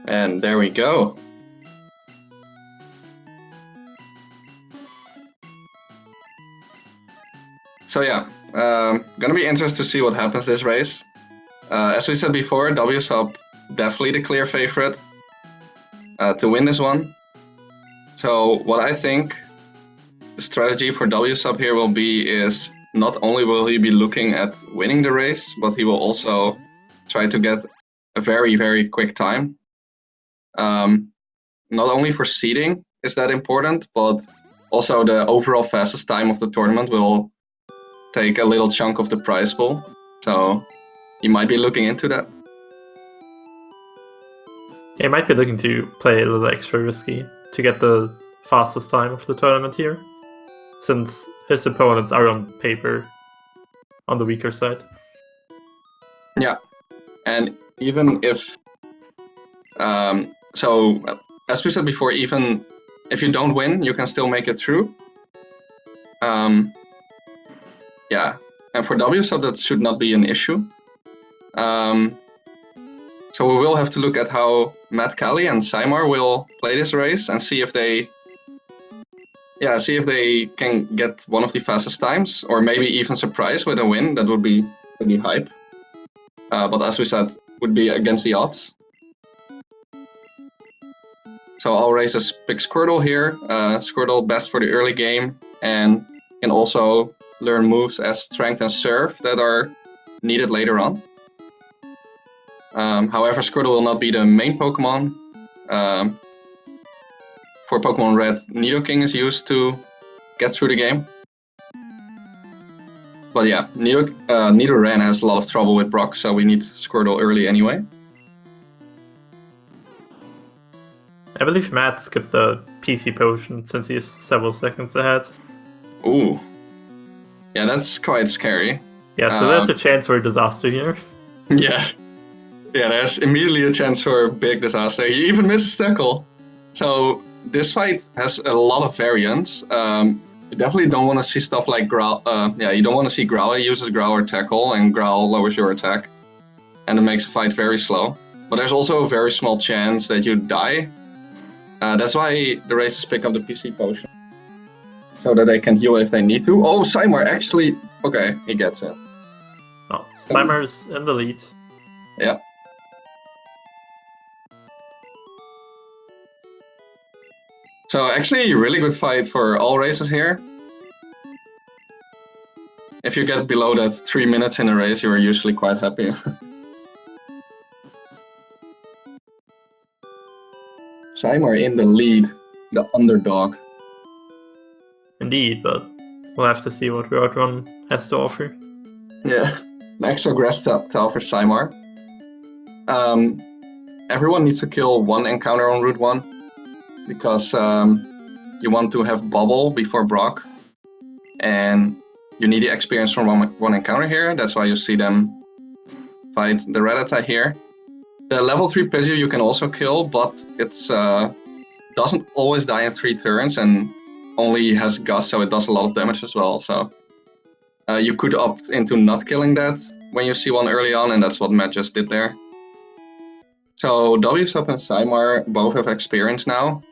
And there we go. So yeah, gonna be interested to see what happens this race. As we said before, Wsop definitely the clear favorite to win this one. So what I think the strategy for Wsop here will be is not only will he be looking at winning the race, but he will also try to get a very, very quick time. Not only for seeding is that important, but also the overall fastest time of the tournament will take a little chunk of the prize pool. So you might be looking into that. He might be looking to play a little extra risky to get the fastest time of the tournament here, since his opponents are on paper on the weaker side. Yeah, and even if so as we said before, even if you don't win, you can still make it through. Yeah, and for Wsop that should not be an issue. So we will have to look at how AMattKelley and PsyMar will play this race and see if they can get one of the fastest times, or maybe even surprise with a win. That would be pretty hype. But as we said, would be against the odds. So I'll raise a pick Squirtle here. Squirtle best for the early game and can also learn moves as Strength and Surf that are needed later on. However, Squirtle will not be the main Pokémon. For Pokémon Red, Nidoking is used to get through the game. But yeah, Nidoran has a lot of trouble with Brock, so we need Squirtle early anyway. I believe Matt skipped the PC potion since he is several seconds ahead. Ooh. Yeah, that's quite scary. Yeah, so there's a chance for a disaster here. Yeah. Yeah, there's immediately a chance for a big disaster. He even misses tackle. So this fight has a lot of variants. You definitely don't want to see stuff like Growl. You don't want to see Growler uses Growl or tackle, and Growl lowers your attack. And it makes the fight very slow. But there's also a very small chance that you die. That's why the racers pick up the PC potion. So that they can heal if they need to. Oh, PsyMar actually... Okay, he gets it. Oh, PsyMar's in the lead. Yeah. So actually a really good fight for all races here. If you get below that 3 minutes in a race, you are usually quite happy. PsyMar in the lead, the underdog. Indeed, but we'll have to see what Route 1 has to offer. Yeah, an extra grass to offer PsyMar. Everyone needs to kill one encounter on Route 1. Because you want to have Bubble before Brock, and you need the experience from one encounter here. That's why you see them fight the Rattata here. The level 3 Pidgey you can also kill, but it's doesn't always die in 3 turns and only has Gust, so it does a lot of damage as well. So you could opt into not killing that when you see one early on, and that's what Matt just did there. So Wsop and PsyMar both have experience now.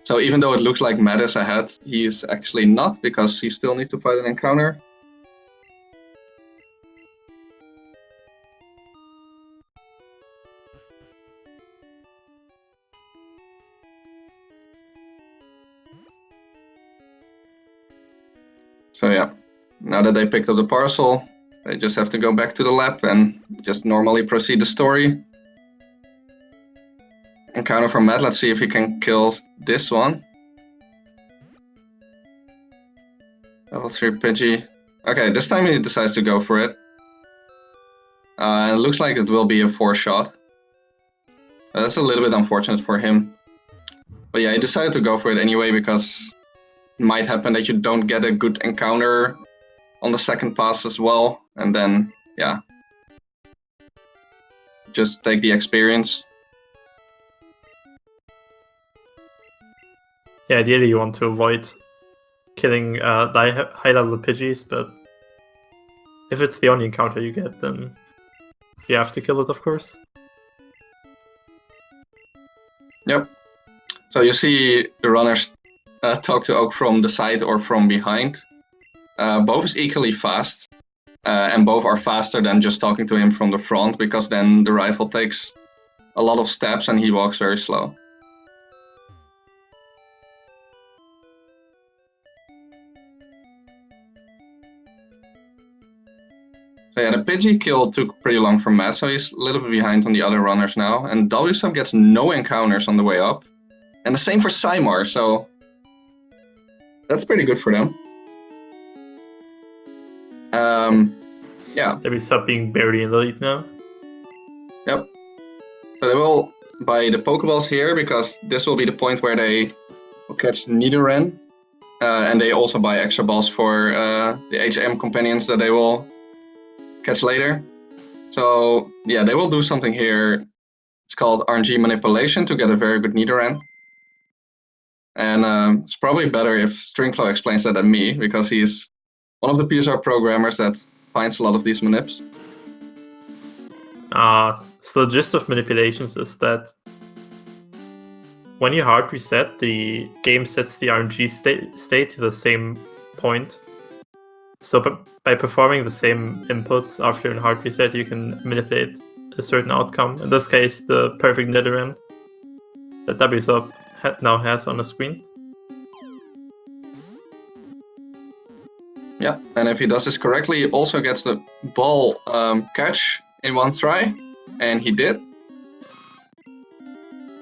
So even though it looks like Matt is ahead, he is actually not, because he still needs to fight an encounter. So yeah, now that they picked up the parcel, they just have to go back to the lab and just normally proceed the story. Encounter from Matt, let's see if he can kill this one. Level 3 Pidgey. Okay, this time he decides to go for it. It looks like it will be a 4-shot. That's a little bit unfortunate for him. But yeah, he decided to go for it anyway, because it might happen that you don't get a good encounter on the second pass as well. And then, yeah, just take the experience. Yeah, ideally you want to avoid killing the high level Pidgeys, but if it's the only encounter you get, then you have to kill it, of course. So you see the runners talk to Oak from the side or from behind. Both is equally fast, and both are faster than just talking to him from the front, because then the rifle takes a lot of steps and he walks very slow. So yeah, the Pidgey kill took pretty long for Matt, so he's a little bit behind on the other runners now. And Wsop gets no encounters on the way up. And the same for PsyMar, so that's pretty good for them. Yeah. Wsop being barely in the lead now. Yep. So they will buy the Pokeballs here, because this will be the point where they will catch Nidoran. And they also buy extra balls for the HM companions that they will catch later. So yeah, they will do something here. It's called RNG manipulation to get a very good Nidoran. And it's probably better if Stringflow explains that than me, because he's one of the PSR programmers that finds a lot of these manips. So the gist of manipulations is that when you hard reset, the game sets the RNG state to the same point. So by performing the same inputs after a hard reset, you can manipulate a certain outcome. In this case, the perfect Nidoran that Wsop now has on the screen. Yeah, and if he does this correctly, he also gets the ball catch in one try, and he did.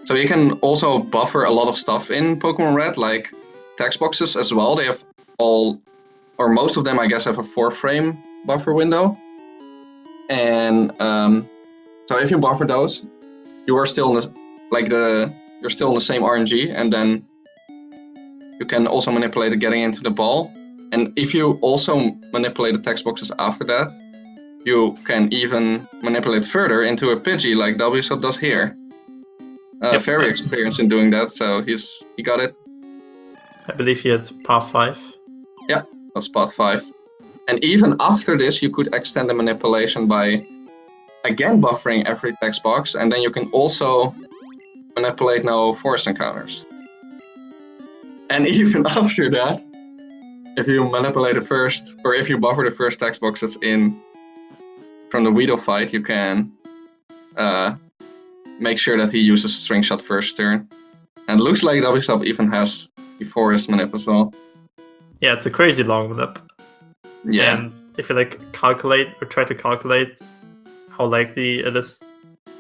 So you can also buffer a lot of stuff in Pokemon Red, like text boxes as well. They have all, or most of them, I guess, have a 4-frame buffer window. And so if you buffer those, you are still in the, you're still in the same RNG, and then you can also manipulate it getting into the ball. And if you also manipulate the text boxes after that, you can even manipulate further into a Pidgey like Wsop does here. Yep. Very experienced in doing that, so he got it. I believe he had path 5. Yeah, that's path 5. And even after this, you could extend the manipulation by again buffering every text box, and then you can also manipulate no forest encounters. And even after that, if you manipulate the first, or if you buffer the first text boxes in from the Weedle fight, you can make sure that he uses String Shot first turn. And it looks like Wsop even has the forest manip as well. Yeah, it's a crazy long manip. Yeah. And if you calculate or try to calculate how likely it is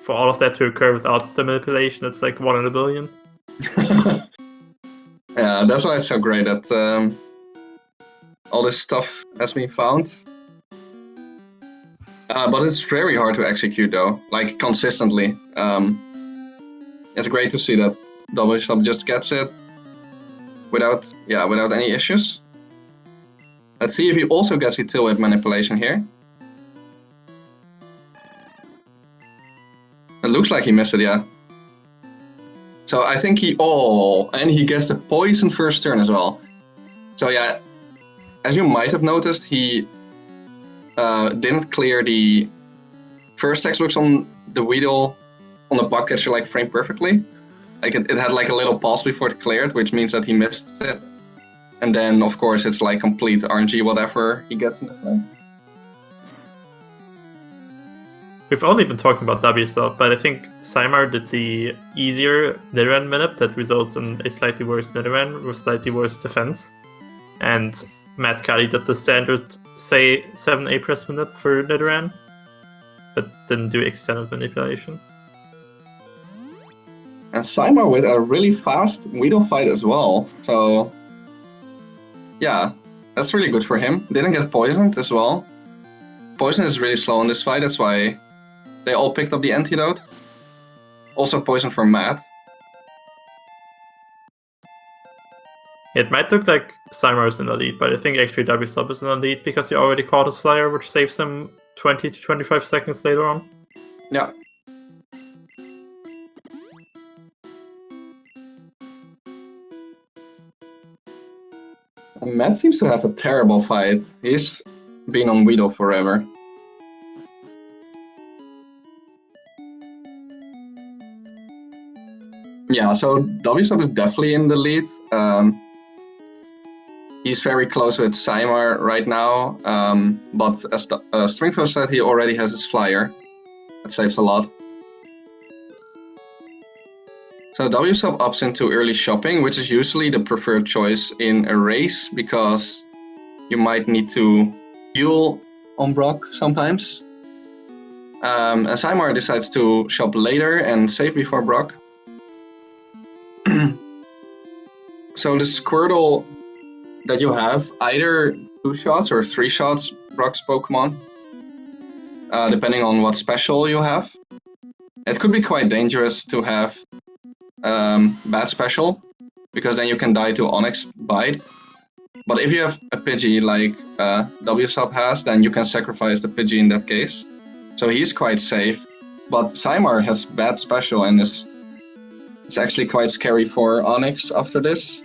for all of that to occur without the manipulation, it's like 1 in a billion. Yeah, that's why it's so great that all this stuff has been found. But it's very hard to execute though, like consistently. It's great to see that Wsop just gets it without any issues. Let's see if he also gets the tail whip manipulation here. It looks like he missed it, yeah. So I think and he gets the poison first turn as well. So yeah, as you might have noticed, he didn't clear the first text box on the Weedle on the bug catcher frame perfectly. Like it had a little pause before it cleared, which means that he missed it. And then of course it's complete RNG whatever he gets in the frame. We've only been talking about Wsop, but I think PsyMar did the easier Nidoran manip that results in a slightly worse Nidoran with slightly worse defense. And AMattKelley did the standard, say, 7A press manip for Nidoran, but didn't do extended manipulation. And PsyMar with a really fast Weedle fight as well, so yeah, that's really good for him. Didn't get poisoned as well. Poison is really slow in this fight, that's why they all picked up the antidote. Also poison for Matt. It might look like PsyMar is in the lead, but I think actually Wsop is in the lead because he already caught his flyer, which saves him 20 to 25 seconds later on. Yeah. And Matt seems to have a terrible fight. He's been on Weedle forever. Yeah, so Wsop is definitely in the lead. He's very close with PsyMar right now, but as Stringflow said, he already has his flyer. That saves a lot. So Wsop opts into early shopping, which is usually the preferred choice in a race, because you might need to heal on Brock sometimes. And PsyMar decides to shop later and save before Brock. So the Squirtle that you have, either 2 shots or 3 shots Brock's Pokemon, depending on what special you have. It could be quite dangerous to have bad special, because then you can die to Onyx Bite. But if you have a Pidgey like Wsop has, then you can sacrifice the Pidgey in that case. So he's quite safe. But PsyMar has bad special and it's actually quite scary for Onyx after this.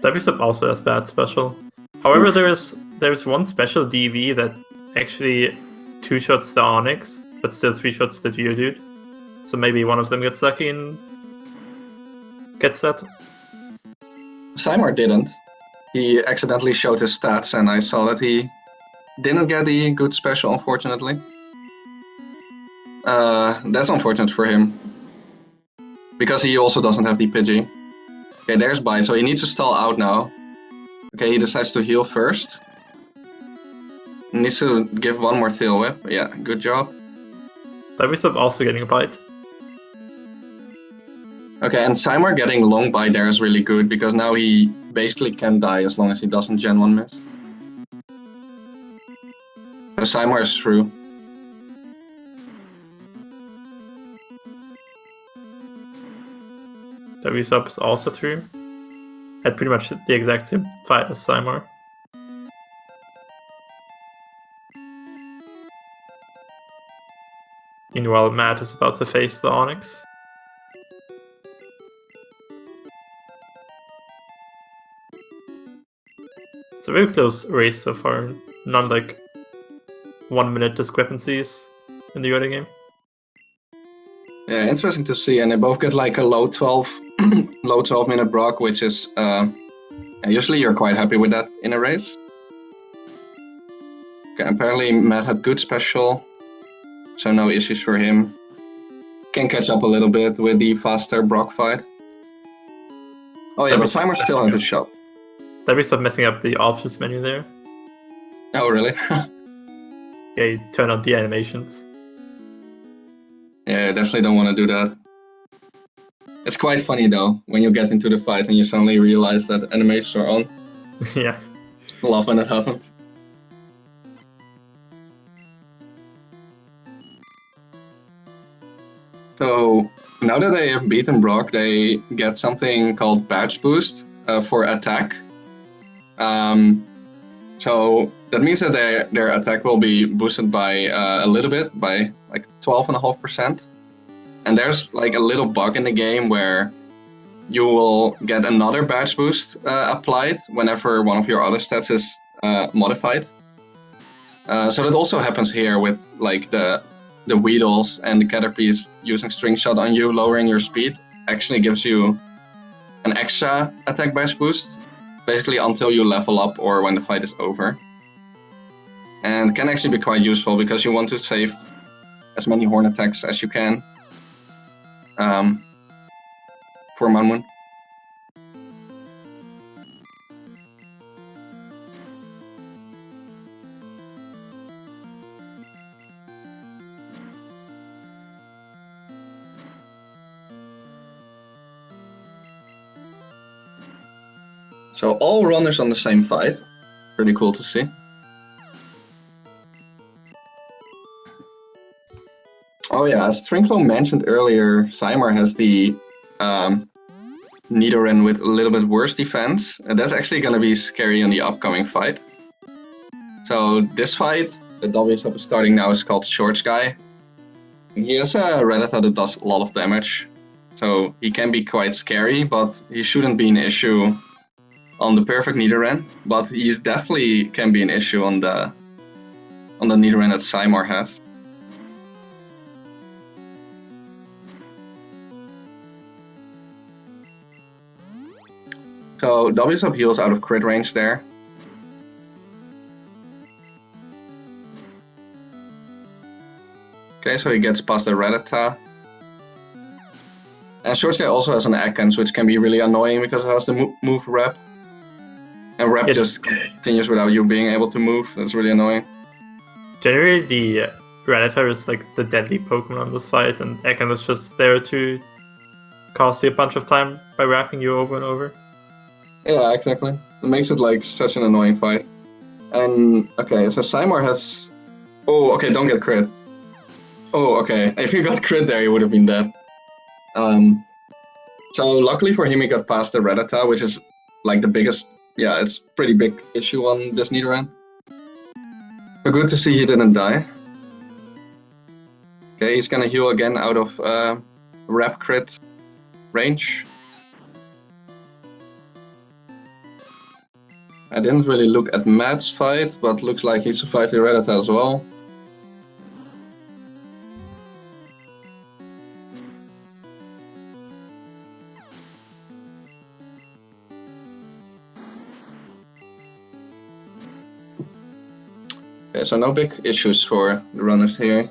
Wsop also has bad special. However, there's one special DV that actually 2-shots the Onyx, but still 3-shots the Geodude. So maybe one of them gets lucky and gets that. PsyMar didn't. He accidentally showed his stats and I saw that he didn't get the good special, unfortunately. That's unfortunate for him, because he also doesn't have the Pidgey. Okay, there's Bite, so he needs to stall out now. Okay, he decides to heal first. He needs to give one more Tail Whip. Yeah, good job. Wsop also getting a Bite. Okay, and PsyMar getting long Bite there is really good, because now he basically can die as long as he doesn't Gen 1 miss. So PsyMar is through. Wsop is also through. Had pretty much the exact same fight as PsyMar. Meanwhile, Matt is about to face the Onyx. It's a very close race so far. Not like 1-minute discrepancies in the early game. Yeah, interesting to see, and they both get like a low 12 minute Brock, which is usually you're quite happy with that in a race. Okay, apparently Matt had good special, so no issues for him. Can catch up a little bit with the faster Brock fight. Oh yeah, but PsyMar still has to shop. Wsop messing up the options menu there. Oh really? Yeah, you turn on the animations. Yeah, I definitely don't want to do that. It's quite funny though, when you get into the fight and you suddenly realize that animations are on. Yeah. Love when it happens. So, now that they have beaten Brock, they get something called Badge Boost for attack. So that means that their attack will be boosted by a little bit, by like 12.5%. And there's like a little bug in the game where you will get another badge boost applied whenever one of your other stats is modified. So that also happens here with like the Weedles and the Caterpies using String Shot on you, lowering your speed, actually gives you an extra attack badge boost, basically until you level up or when the fight is over. And can actually be quite useful because you want to save as many horn attacks as you can for Manmoon. So all runners on the same fight. Pretty cool to see. Oh yeah, as Stringflow mentioned earlier, PsyMar has the Nidoran with a little bit worse defense. And that's actually going to be scary in the upcoming fight. So this fight, the Wsop is starting now, is called Short Guy. And he has a Rattata that does a lot of damage. So he can be quite scary, but he shouldn't be an issue on the perfect Nidoran. But he definitely can be an issue on the Nidoran that PsyMar has. So Wsop heals out of crit range there. Okay, so he gets past the Rattata. And Short Guy also has an Ekans, which can be really annoying because it has the move Rep. And Rep just continues without you being able to move. That's really annoying. Generally, the Rattata is like the deadly Pokemon on this fight, and Ekans is just there to cost you a bunch of time by wrapping you over and over. Yeah, exactly. It makes it like such an annoying fight. And okay, so PsyMar has... Oh, okay, don't get crit. Oh, okay. If you got crit there, you would have been dead. So luckily for him, he got past the Rattata, which is like the biggest... Yeah, it's pretty big issue on this Nidoran. So good to see he didn't die. Okay, he's gonna heal again out of Rep crit range. I didn't really look at Matt's fight, but looks like he survived the Rattata as well. Okay, so no big issues for the runners here.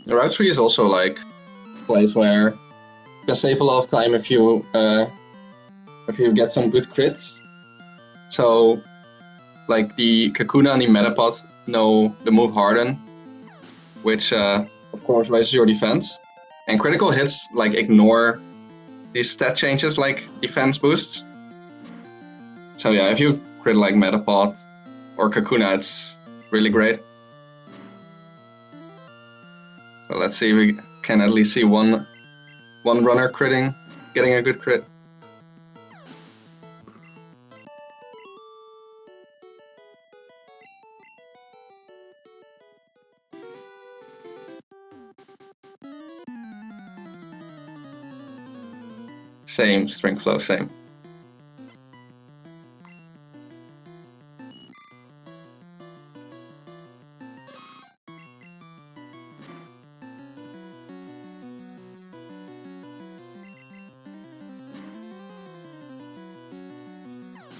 The Route 3 is also like a place where you can save a lot of time if you get some good crits. So like the Kakuna and the Metapod know the move Harden, which of course raises your defense. And critical hits like ignore these stat changes like defense boosts. So yeah, if you crit like Metapod or Kakuna, it's really great. So let's see if we can at least see one runner critting, getting a good crit. Same, string flow, same.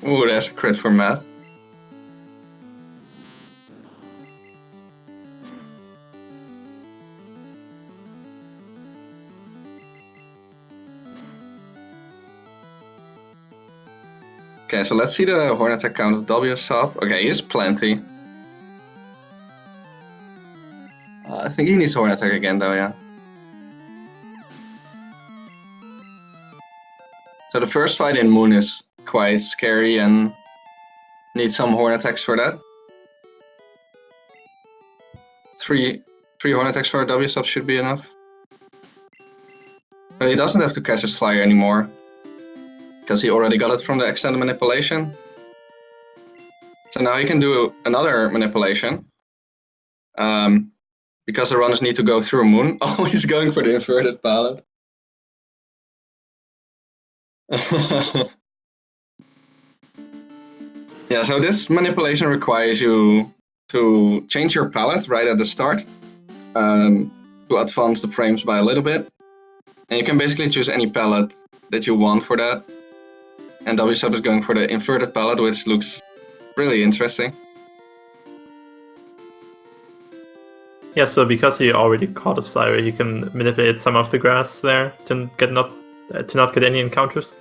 Ooh, there's a crit for Matt. Okay, so let's see the horn attack count of Wsop. Okay, he has plenty. I think he needs horn attack again though, yeah. So the first fight in Moon is quite scary and need some horn attacks for that. Three horn attacks for Wsop should be enough. But he doesn't have to catch his flyer anymore, because he already got it from the extended manipulation. So now he can do another manipulation. Because the runners need to go through Moon. Oh, he's going for the inverted pallet. Yeah, so this manipulation requires you to change your palette right at the start to advance the frames by a little bit. And you can basically choose any palette that you want for that. And Wsop is going for the inverted palette, which looks really interesting. Yeah, so because he already caught his flyer, he can manipulate some of the grass there to not get any encounters.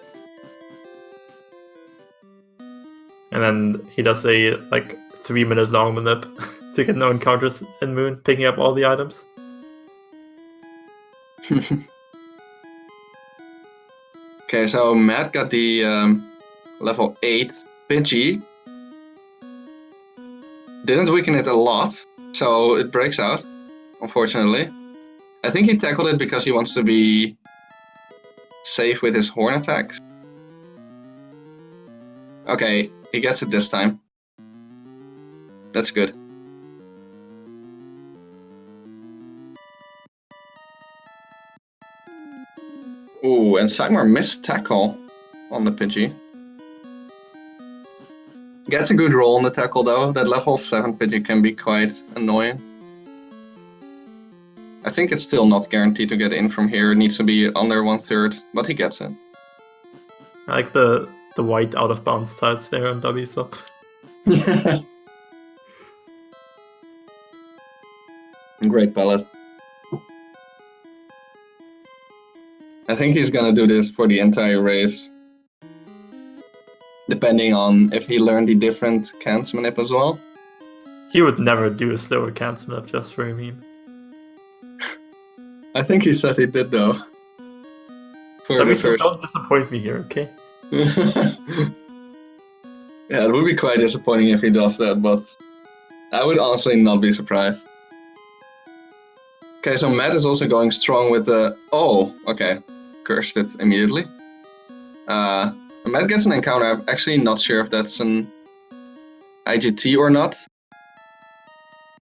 And then he does a like 3-minute long manip to get no encounters in Moon, picking up all the items. Okay, so Matt got the level 8 Pidgey. Didn't weaken it a lot, so it breaks out, unfortunately. I think he tackled it because he wants to be safe with his horn attacks. Okay, he gets it this time. That's good. Ooh, and PsyMar missed tackle on the Pidgey. Gets a good roll on the tackle though. That level 7 Pidgey can be quite annoying. I think it's still not guaranteed to get in from here. It needs to be under 1/3, but he gets it. I like the white out of bounds tiles there on Wsop. Great palette. I think he's gonna do this for the entire race. Depending on if he learned the different cans manip as well. He would never do a slower cans manip just for a meme. I think he said he did though. For the first. Don't disappoint me here, okay? Yeah, it would be quite disappointing if he does that, but I would honestly not be surprised. Okay, so Matt is also going strong with the... Oh, okay. Cursed it immediately. Matt gets an encounter. I'm actually not sure if that's an IGT or not.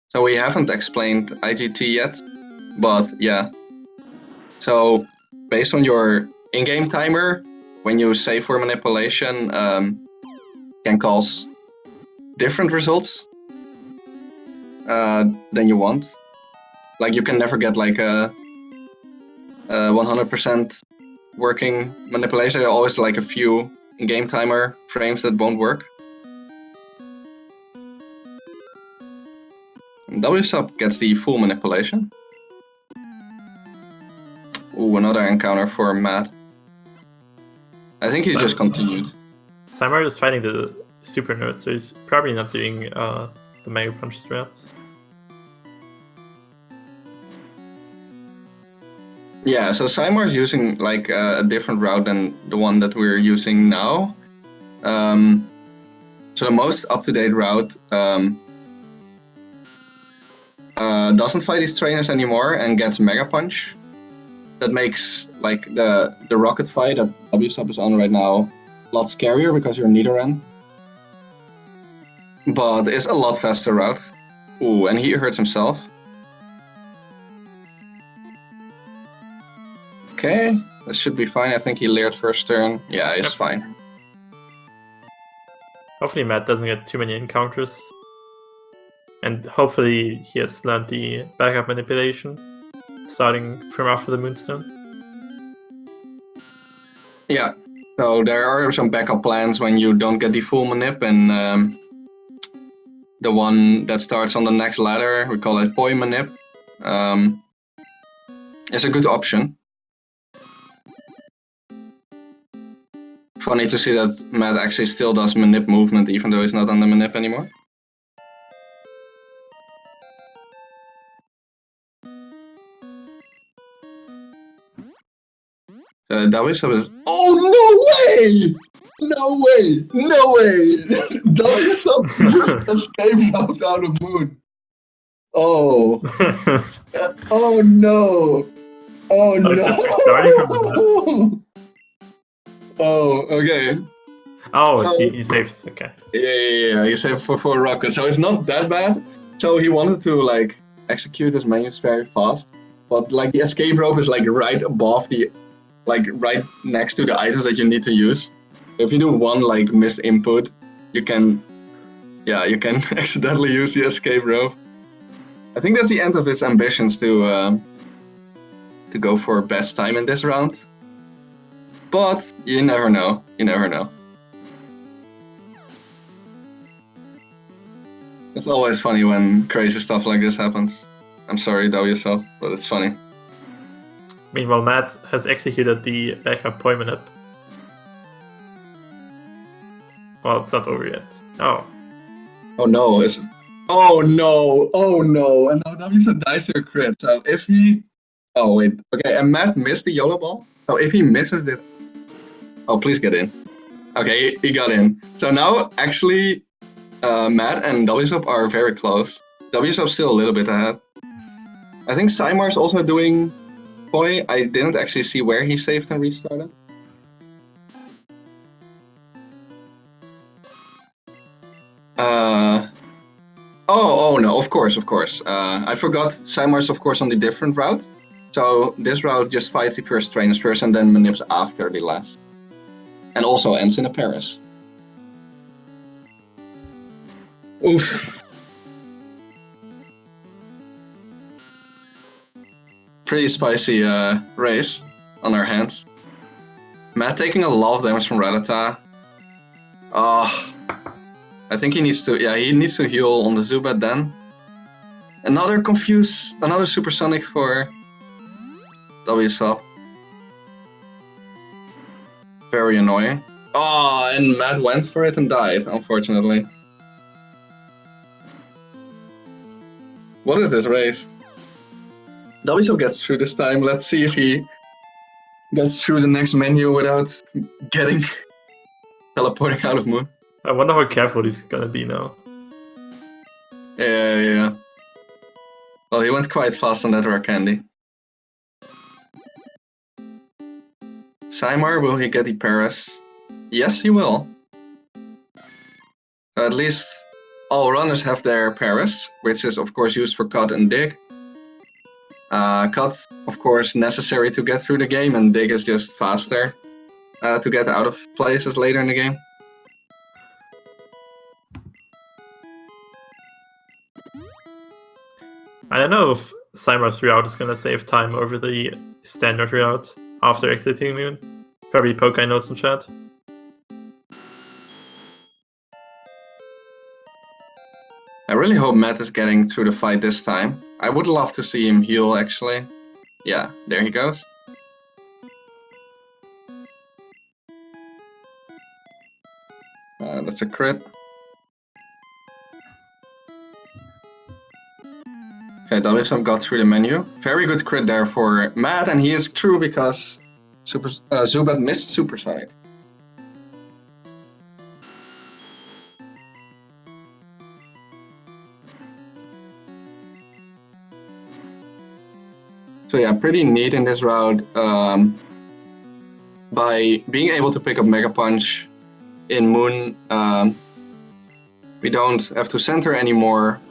So we haven't explained IGT yet, but yeah. So based on your in-game timer, when you save for manipulation, can cause different results than you want. Like you can never get like a 100% working manipulation. There are always like a few in-game timer frames that won't work. And Wsop gets the full manipulation. Ooh, another encounter for Matt. I think he just continued. PsyMar is fighting the super nerd, so he's probably not doing the Mega Punch strats. Yeah, so PsyMar is using like a different route than the one that we're using now. So the most up-to-date route doesn't fight these trainers anymore and gets Mega Punch. That makes like the rocket fight that Wsop is on right now a lot scarier because you're Nidoran. But it's a lot faster route. Ooh, and he hurts himself. Okay, this should be fine. I think he leered first turn. Yeah, it's fine. Hopefully Matt doesn't get too many encounters. And hopefully he has learned the backup manipulation, starting from after the Moonstone. Yeah, so there are some backup plans when you don't get the full manip, and the one that starts on the next ladder, we call it Poi manip, is a good option. Funny to see that Matt actually still does manip movement even though he's not on the manip anymore. Wsop is... Oh, no way! No way! No way! Wsop just escaped out of Moon. Oh. Oh no! Oh no! It's just restarting from the Oh, okay. Oh, So, he saves, okay. Yeah, he saved for 4 rockets, so it's not that bad. So he wanted to like execute his menus very fast, but like the escape rope is like right above the, like right next to the items that you need to use. So if you do one like missed input, you can accidentally use the escape rope. I think that's the end of his ambitions to go for best time in this round. But you never know. You never know. It's always funny when crazy stuff like this happens. I'm sorry, Wsop, but it's funny. Meanwhile, Matt has executed the backup Poi manip. Well, it's not over yet. Oh. Oh no, oh no, oh no, and now Wsop dies to a crit, so if he... Oh wait, okay, and Matt missed the YOLO ball, so if he misses this... Oh, please get in. Okay, he got in. So now, actually, Matt and Wsop are very close. Wsop's still a little bit ahead. I think PsyMar's also doing Poi. I didn't actually see where he saved and restarted. Oh no, of course. I forgot PsyMar's of course on the different route. So this route just fights the first trainers first and then manips after the last. And also ends in a Paris. Oof. Pretty spicy race on our hands. Matt taking a lot of damage from Rattata. Oh, I think he needs to, yeah, he needs to heal on the Zubat then. Another supersonic for Wsop. Very annoying. Oh, and Matt went for it and died, unfortunately. What is this race? Wsop gets through this time. Let's see if he gets through the next menu without getting teleporting out of Moon. I wonder how careful he's gonna be now. Yeah. Well, he went quite fast on that rare candy. PsyMar, will he get the Paris? Yes, he will. So at least all runners have their Paris, which is of course used for cut and dig. Cut, of course, necessary to get through the game, and dig is just faster to get out of places later in the game. I don't know if PsyMar's route is gonna save time over the standard route after exiting Moon. Probably Poke knows in chat. I really hope Matt is getting through the fight this time. I would love to see him heal, actually. Yeah, there he goes. That's a crit. Okay, Wsop got through the menu. Very good crit there for Matt, and he is true because Zubat missed Supersonic. So yeah, pretty neat in this route. By being able to pick up Mega Punch in Moon, we don't have to center anymore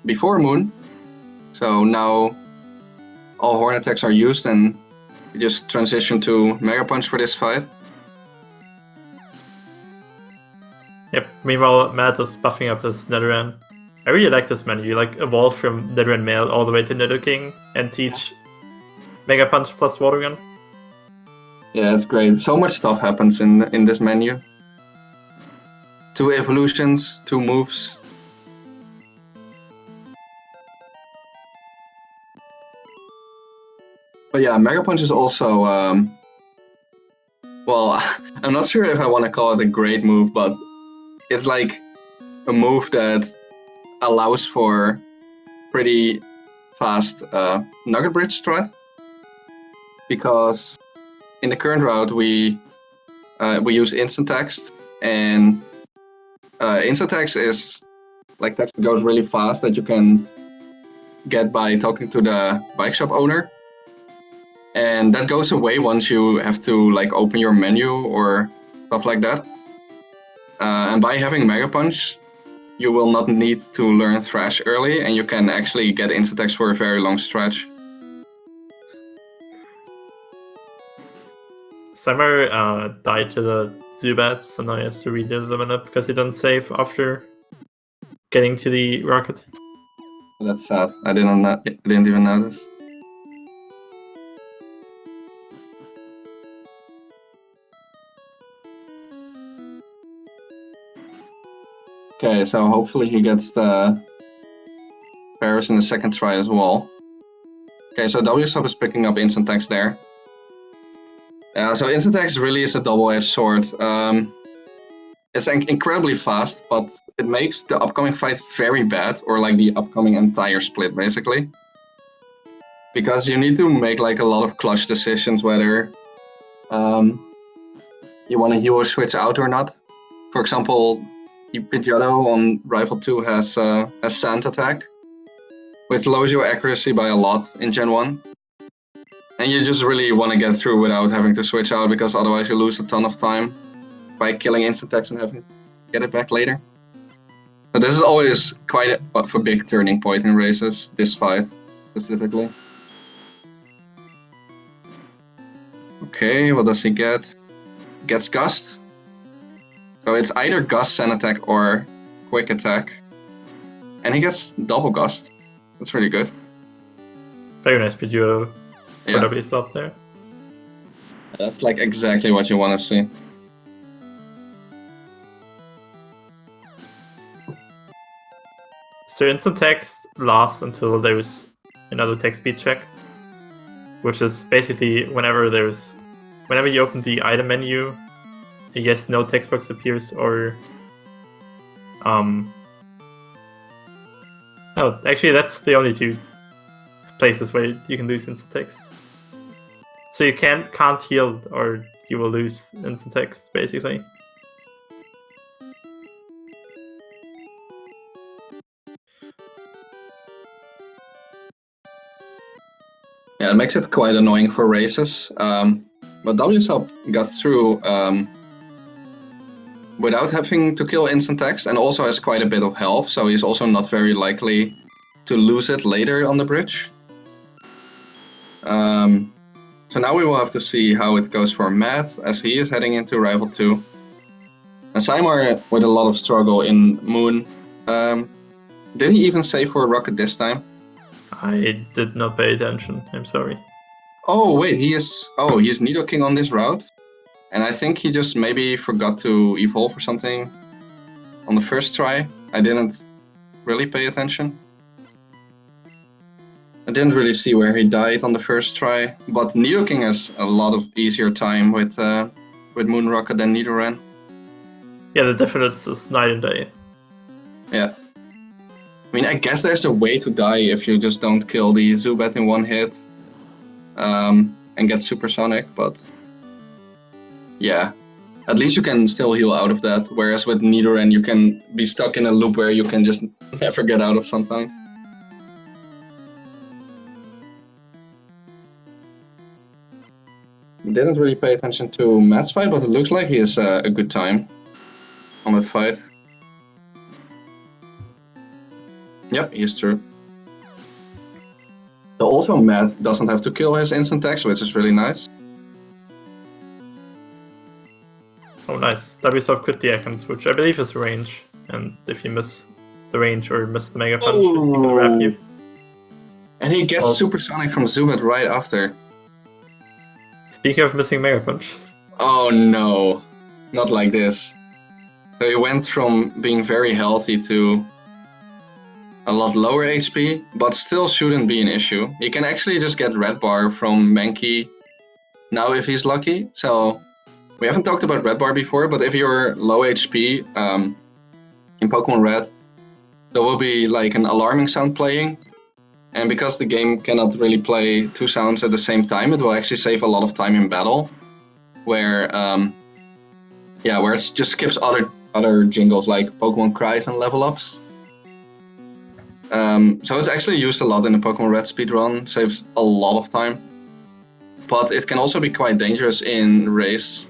before Moon. So now all Horn attacks are used and we just transition to Mega Punch for this fight. Yep, meanwhile Matt is buffing up his Nidoran. I really like this menu. You like evolve from Nidoran Male all the way to Nidoking and teach Mega Punch plus Water Gun. Yeah, it's great. So much stuff happens in this menu. 2 evolutions, 2 moves. But yeah, Mega Punch is also, well, I'm not sure if I want to call it a great move, but it's like a move that allows for pretty fast Nugget Bridge strat. Because in the current route we use Instant Text, and Instant Text is like text that goes really fast that you can get by talking to the bike shop owner. And that goes away once you have to like open your menu or stuff like that. And by having Mega Punch, you will not need to learn Thrash early, and you can actually get Instant Text for a very long stretch. PsyMar died to the Zubat, so now he has to redo the up because he didn't save after getting to the rocket. That's sad. I didn't even notice. Okay, so hopefully he gets the Paris in the second try as well. Okay, so Wsop is picking up Instant Text there. So Instant Text really is a double-edged sword. It's incredibly fast, but it makes the upcoming fight very bad, or like the upcoming entire split, basically. Because you need to make like a lot of clutch decisions whether you want to heal or switch out or not. For example, Pidgeotto on Rival 2 has a Sand attack, which lowers your accuracy by a lot in Gen 1. And you just really want to get through without having to switch out, because otherwise you lose a ton of time by killing Instant Text and having to get it back later. So this is always quite a big turning point in races, this fight specifically. Okay, what does he get? Gets Gust. So it's either Gust, Sand attack, or quick attack. And he gets double gust. That's really good. Very nice duo for Yeah. Wsop there. That's like exactly what you want to see. So instant text lasts until there's another text speed check, which is basically whenever you open the item menu, a yes no text box appears, or oh, actually that's the only two places where you can lose instant text. So you can't heal or you will lose instant text basically. Yeah, it makes it quite annoying for races. But Wsop got through without having to kill instant text, and also has quite a bit of health, so he's also not very likely to lose it later on the bridge. So now we will have to see how it goes for Matt, as he is heading into Rival 2. And PsyMar with a lot of struggle in Moon. Did he even save for Rocket this time? I did not pay attention, I'm sorry. Oh wait, he's Nidoking on this route. And I think he just maybe forgot to evolve or something on the first try. I didn't really pay attention. I didn't really see where he died on the first try, but Nidoking has a lot of easier time with Moon Rocket than Nidoran. Yeah, the difference is night and day. Yeah. I mean, I guess there's a way to die if you just don't kill the Zubat in one hit and get Supersonic, but yeah, at least you can still heal out of that, whereas with Nidoran you can be stuck in a loop where you can just never get out of sometimes. Didn't really pay attention to Matt's fight, but it looks like he has a good time on that fight. Yep, he's true. So also Matt doesn't have to kill his instant text, which is really nice. Oh nice, Wsop crit the Ekans, which I believe is range, and if you miss the range or miss the Mega Punch, he can wrap you. And he gets Supersonic from Zubat right after. Speaking of missing Mega Punch. Oh no, not like this. So he went from being very healthy to a lot lower HP, but still shouldn't be an issue. He can actually just get Red Bar from Mankey now if he's lucky. So we haven't talked about Red Bar before, but if you're low HP in Pokemon Red, there will be like an alarming sound playing. And because the game cannot really play two sounds at the same time, it will actually save a lot of time in battle, where where it just skips other jingles like Pokemon cries and level ups. So it's actually used a lot in the Pokemon Red speedrun, saves a lot of time. But it can also be quite dangerous in race,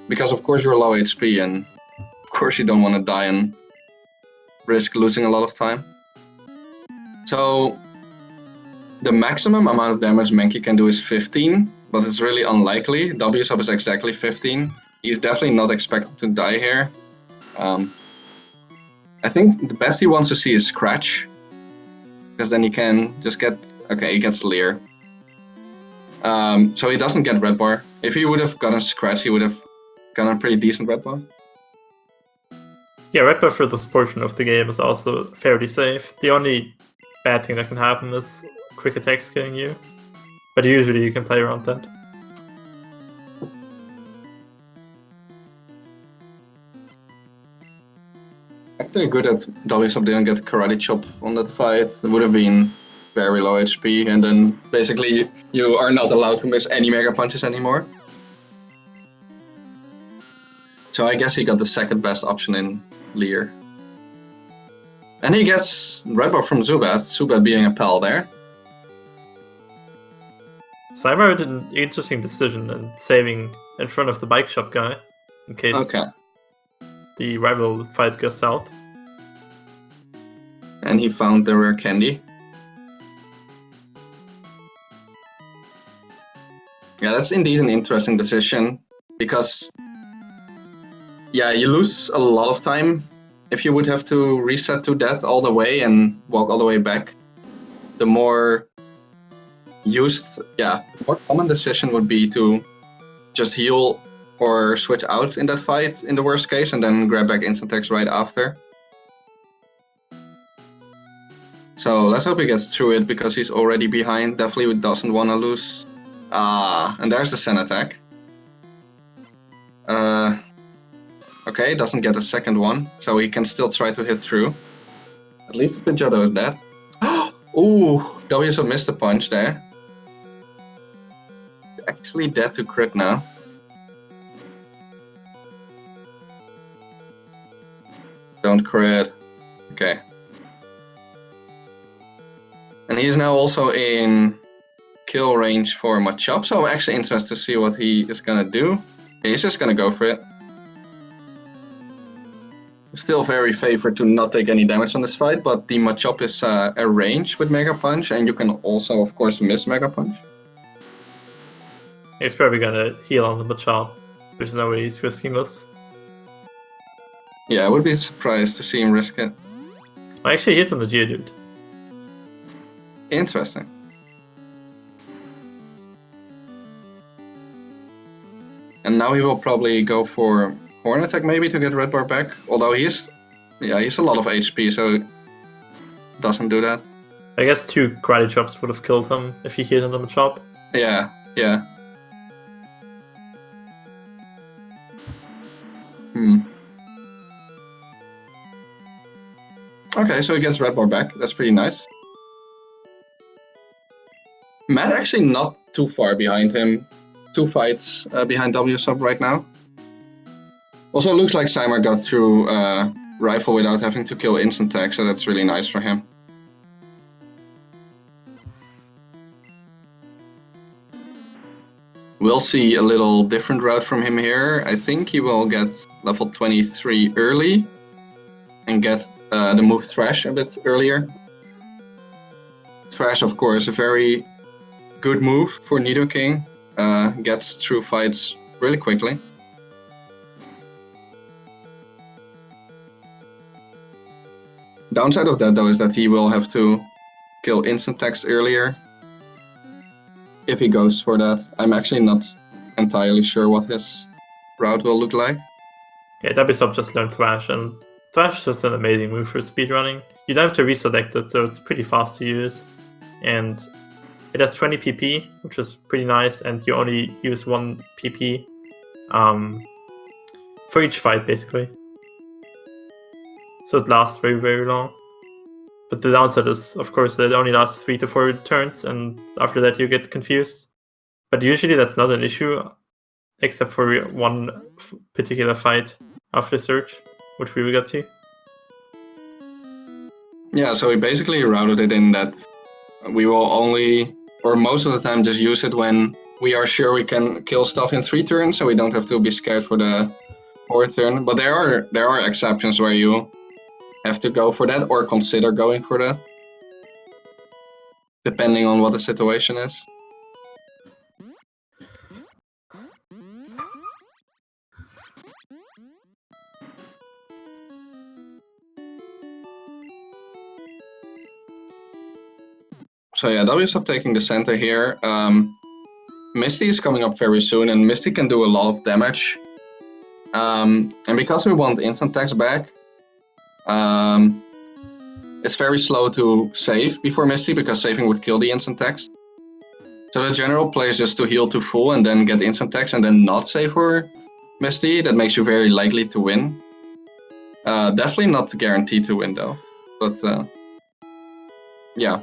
because of course you're low HP and of course you don't want to die and risk losing a lot of time. So the maximum amount of damage Mankey can do is 15, but it's really unlikely. Wsop is exactly 15. He's definitely not expected to die here. I think the best he wants to see is Scratch, because then he can just get... Okay, he gets Leer. So he doesn't get Red Bar. If he would have gotten Scratch, he would have gotten a pretty decent Red Bar. Yeah, Red Bar for this portion of the game is also fairly safe. The only bad thing that can happen is quick attacks killing you, but usually you can play around that. Actually good that Wsop didn't get Karate Chop on that fight. It would have been very low HP, and then basically you are not allowed to miss any Mega Punches anymore. So I guess he got the second best option in Leer. And he gets Red Bar from Zubat, Zubat being a pal there. PsyMar did an interesting decision in saving in front of the bike shop guy, in case the rival fight goes south. And he found the rare candy. Yeah, that's indeed an interesting decision, because yeah, you lose a lot of time if you would have to reset to death all the way and walk all the way back, the more more common decision would be to just heal or switch out in that fight in the worst case, and then grab back instant attacks right after. So let's hope he gets through it, because he's already behind. Definitely doesn't want to lose. And there's the Zen attack. Okay, doesn't get a second one, so he can still try to hit through. At least the Pidgeotto is dead. Ooh, Wsop missed a punch there. He's actually dead to crit now. Don't crit. Okay. And he's now also in kill range for Machop, so I'm actually interested to see what he is gonna do. He's just gonna go for it. Still very favored to not take any damage on this fight, but the Machop is a range with Mega Punch, and you can also, of course, miss Mega Punch. He's probably gonna heal on the Machop. There's no way he's risking this. Yeah, I would be surprised to see him risk it. Well, actually, he's on the Geodude. Interesting. And now he will probably go for Horn Attack maybe to get Red Bar back. Although he's a lot of HP, so doesn't do that. I guess 2 Karate Chops would have killed him if he hit on the Machop. Yeah. Okay, so he gets Red Bar back. That's pretty nice. Matt actually not too far behind him. 2 fights behind Wsop right now. Also looks like PsyMar got through Rifle without having to kill instant attack, so that's really nice for him. We'll see a little different route from him here. I think he will get level 23 early and get the move Thrash a bit earlier. Thrash, of course, a very good move for Nidoking. Gets through fights really quickly. Downside of that, though, is that he will have to kill instant attacks earlier if he goes for that. I'm actually not entirely sure what his route will look like. Yeah, Wsop just learned Thrash, and Thrash is just an amazing move for speedrunning. You don't have to reselect it, so it's pretty fast to use. And it has 20 PP, which is pretty nice, and you only use 1 PP for each fight, basically. So it lasts very, very long. But the downside is, of course, that it only lasts 3 to 4 turns, and after that you get confused. But usually that's not an issue, except for one particular fight after Surge, which we will get to. Yeah, so we basically routed it in that we will only, or most of the time, just use it when we are sure we can kill stuff in 3 turns, so we don't have to be scared for the 4th turn. But there are exceptions where you have to go for that or consider going for that, depending on what the situation is. So yeah, Wsop taking the center here. Misty is coming up very soon, and Misty can do a lot of damage. And because we want instant attacks back, it's very slow to save before Misty, because saving would kill the instant attacks. So the general play is just to heal to full and then get instant attacks and then not save for Misty. That makes you very likely to win. Definitely not guaranteed to win though, but yeah.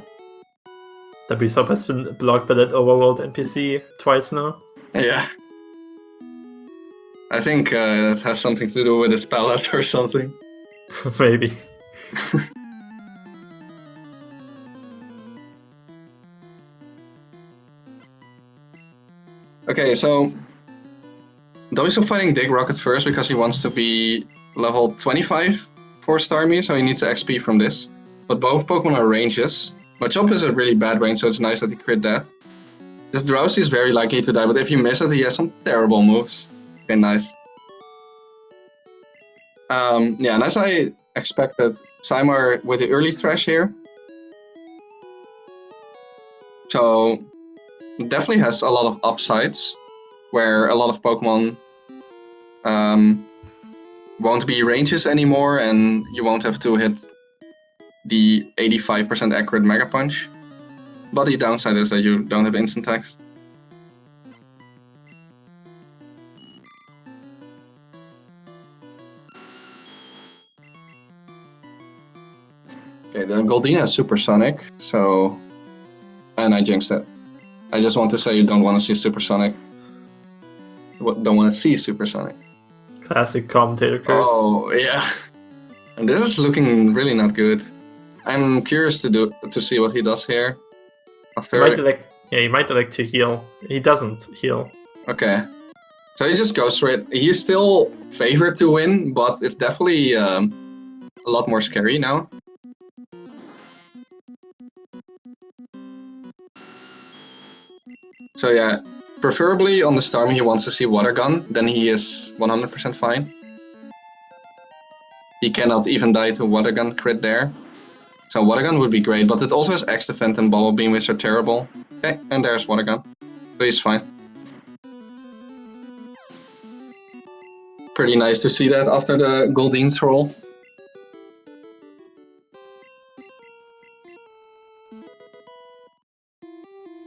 Wsop has been blocked by that overworld NPC twice now. Yeah. I think it has something to do with his palette or something. Maybe. Okay, so Wsop fighting Dig Rocket first because he wants to be level 25 for Starmie, so he needs XP from this. But both Pokemon are ranges. Machop is a really bad range, so it's nice that he crit death. This Drowsy is very likely to die, but if you miss it, he has some terrible moves. Okay, nice. Yeah, and as I expected PsyMar with the early thresh here. So definitely has a lot of upsides where a lot of Pokemon won't be ranges anymore and you won't have to hit the 85% accurate Mega Punch. But the downside is that you don't have instant text. Okay, the Goldina is supersonic, so... And I jinxed it. I just want to say you don't want to see supersonic. Don't want to see supersonic. Classic commentator curse. Oh, yeah. And this is looking really not good. I'm curious to see what he does here. After... He might elect to heal. He doesn't heal. Okay. So he just goes for it. He's still favored to win, but it's definitely a lot more scary now. So yeah, preferably on the Starmie he wants to see Water Gun, then he is 100% fine. He cannot even die to Water Gun crit there. So Water Gun would be great, but it also has X Defend and Bubble Beam, which are terrible. Okay, and there's Water Gun. So he's fine. Pretty nice to see that after the Goldeen troll.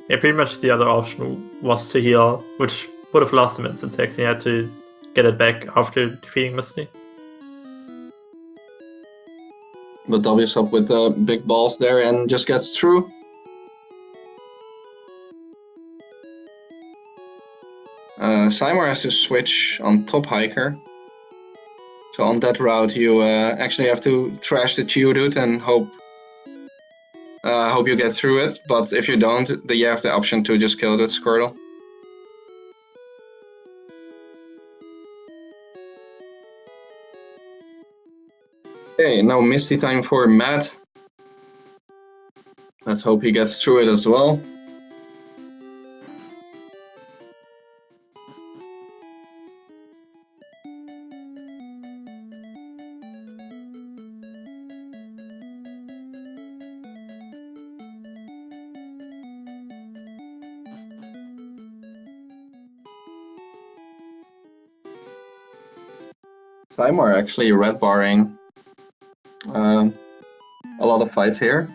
Yeah, pretty much the other option was to heal, which would have lost him instant text. He had to get it back after defeating Misty. But Wsop with the big balls there and just gets through. PsyMar has to switch on Top Hiker. So on that route you actually have to thrash the Geodude and hope you get through it. But if you don't, then you have the option to just kill that Squirtle. Okay, now Misty time for Matt. Let's hope he gets through it as well. PsyMar actually red barring a lot of fights here.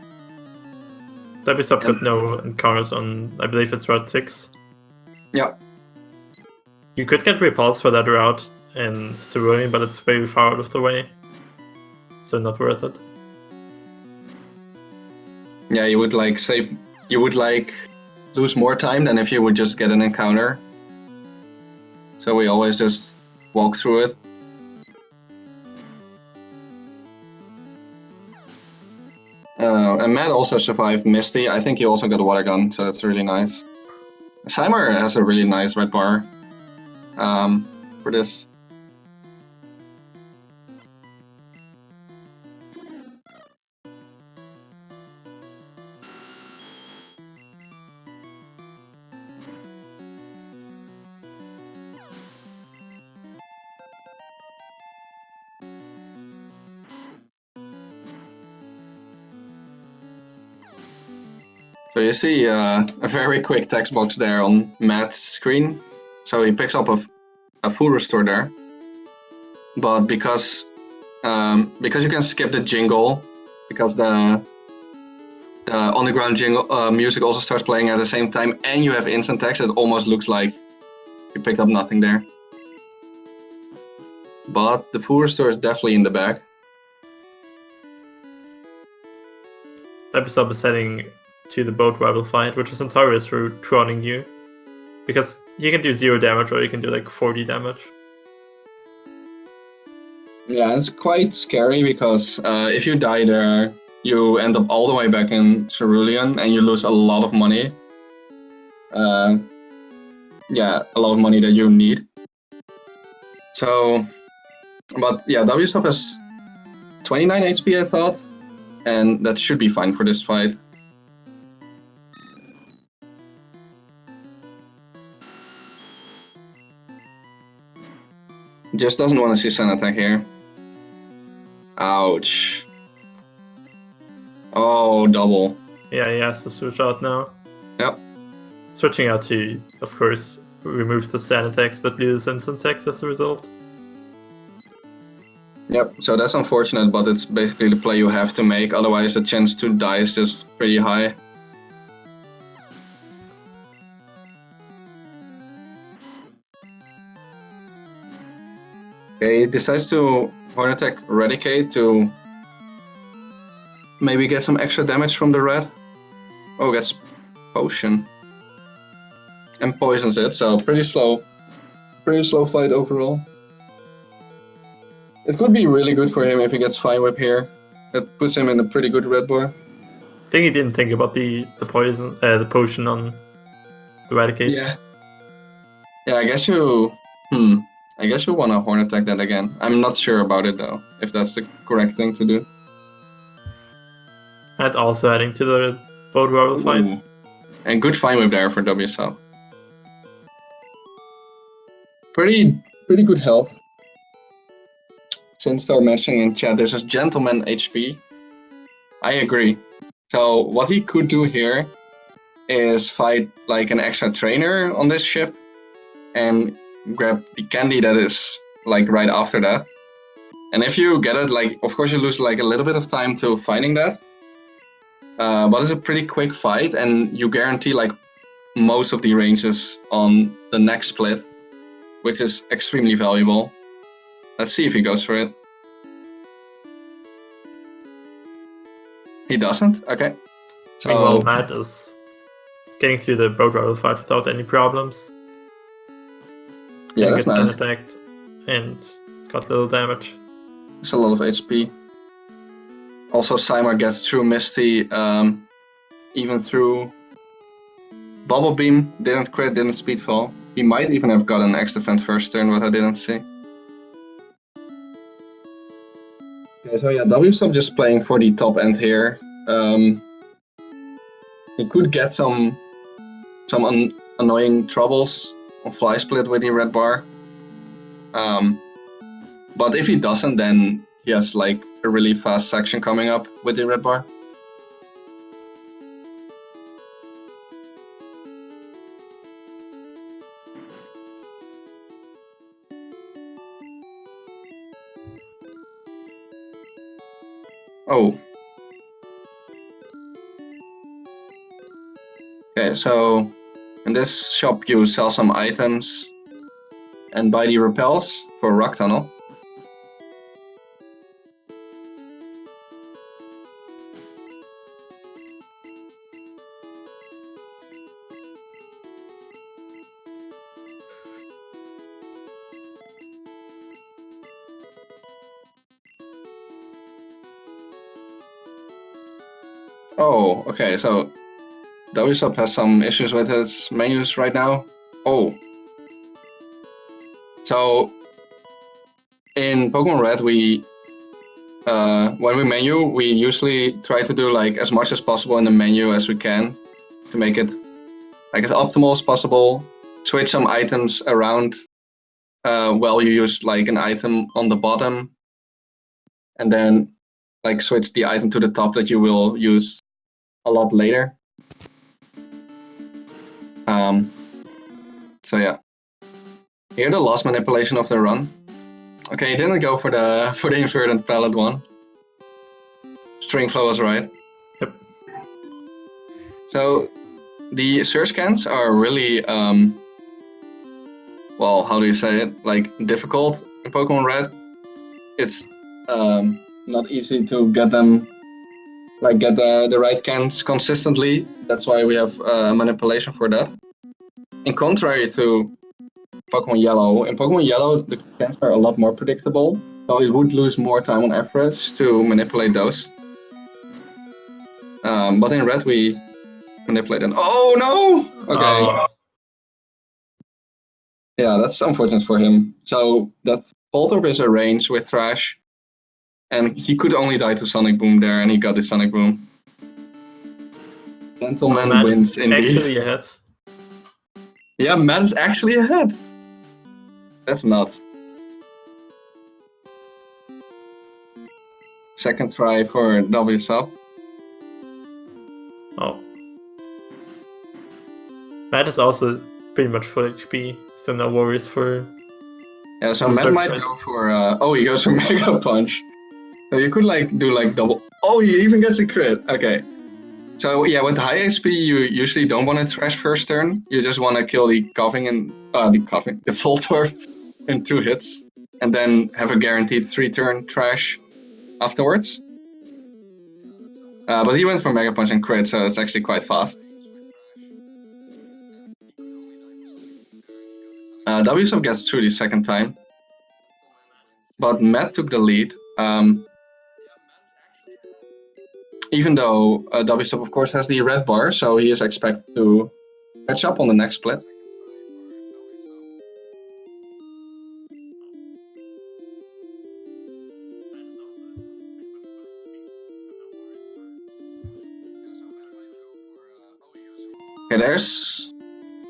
Wsop got no encounters on, I believe it's Route 6. Yeah. You could get repulse for that route in Cerulean, but it's very far out of the way. So not worth it. Yeah, you would lose more time than if you would just get an encounter. So we always just walk through it. And Matt also survived Misty. I think he also got a Water Gun, so that's really nice. PsyMar has a really nice red bar for this. So you see a very quick text box there on Matt's screen. So he picks up a full restore there. But because you can skip the jingle, because the on the ground jingle music also starts playing at the same time, and you have instant text, it almost looks like you picked up nothing there. But the full restore is definitely in the bag. Wsop is heading to the boat rival fight, which is notorious for trotting you. Because you can do 0 damage or you can do like 40 damage. Yeah, it's quite scary because if you die there, you end up all the way back in Cerulean and you lose a lot of money. Yeah, a lot of money that you need. So, but yeah, Wsop has 29 HP I thought, and that should be fine for this fight. Just doesn't want to see Sun attack here. Ouch. Oh, double. Yeah, he has to switch out now. Yep. Switching out to, of course, remove the stand attacks, but lose instant attacks as a result. Yep, so that's unfortunate, but it's basically the play you have to make, otherwise the chance to die is just pretty high. Okay, he decides to Horn Attack Eradicate to maybe get some extra damage from the red. Oh, gets Potion. And poisons it, so pretty slow fight overall. It could be really good for him if he gets Fine Whip here. It puts him in a pretty good red bar. I think he didn't think about the potion on Eradicate. Yeah. Yeah, I guess you want to Horn Attack that again. I'm not sure about it though, if that's the correct thing to do. And also adding to the boat rival fight. And good Fine Whip there for Wsop. Pretty good health. Since they're mentioning in chat, this is Gentleman HP. I agree. So what he could do here is fight like an extra trainer on this ship and grab the candy that is like right after that. And if you get it, like of course you lose like a little bit of time to finding that. But it's a pretty quick fight and you guarantee like most of the ranges on the next split, which is extremely valuable. Let's see if he goes for it. He doesn't? Okay. So, meanwhile, Matt is getting through the boat rival fight without any problems. Yeah, that's nice. Attacked and got little damage. It's a lot of HP. Also, PsyMar gets through Misty, even through Bubble Beam, didn't crit, didn't speedfall. He might even have got an X-Defend first turn, but I didn't see. Okay, so yeah, Wsop just playing for the top end here. He could get some annoying troubles on Fly Split with the red bar. But if he doesn't, then he has like a really fast section coming up with the red bar. Oh. Okay, so in this shop you sell some items and buy the repels for Rock Tunnel. Oh, okay, so Wsop has some issues with his menus right now. Oh. So in Pokemon Red, when we menu, we usually try to do like as much as possible in the menu as we can to make it like as optimal as possible. Switch some items around while you use like an item on the bottom, and then like switch the item to the top that you will use a lot later. So yeah. Here the last manipulation of the run. Okay, he didn't go for the inverted pallet one. String flow was right. Yep. So the search scans are really well, how do you say it? Like difficult in Pokemon Red. It's not easy to get them, like get the right cans consistently. That's why we have manipulation for that. In contrary to Pokemon Yellow, in Pokemon Yellow the cans are a lot more predictable, so it would lose more time on average to manipulate those. But in Red we manipulate them. Oh no! Okay. Yeah, that's unfortunate for him. So that Voltorb is a range with Thrash, and he could only die to Sonic Boom there, and he got the Sonic Boom. Gentleman so wins indeed. Actually ahead. Yeah, Matt is actually ahead. That's nuts. Second try for Wsop. Oh. Matt is also pretty much full HP, so no worries for... Yeah, so Matt might go for... oh, he goes for Mega Punch. So you could do double... Oh, he even gets a crit. Okay. So yeah, with high HP, you usually don't want to trash first turn. You just want to kill the Voltorb in 2 hits. And then have a guaranteed 3-turn trash afterwards. But he went for Mega Punch and crit, so it's actually quite fast. Wsop gets through the second time. But Matt took the lead. Even though Wsop of course has the red bar, so he is expected to catch up on the next split. Okay,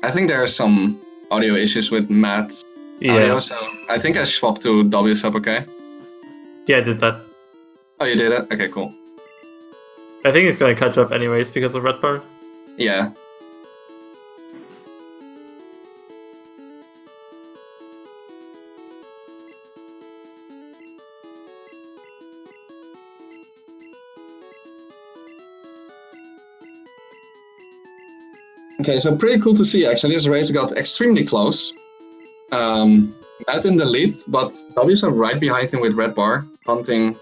I think there are some audio issues with Matt's audio, so I think I swapped to Wsop, okay? Yeah, I did that. Oh, you did it? Okay, cool. I think he's gonna catch up anyways because of red bar. Yeah. Okay, so pretty cool to see actually. This race got extremely close. Matt in the lead, but Wsop right behind him with red bar, hunting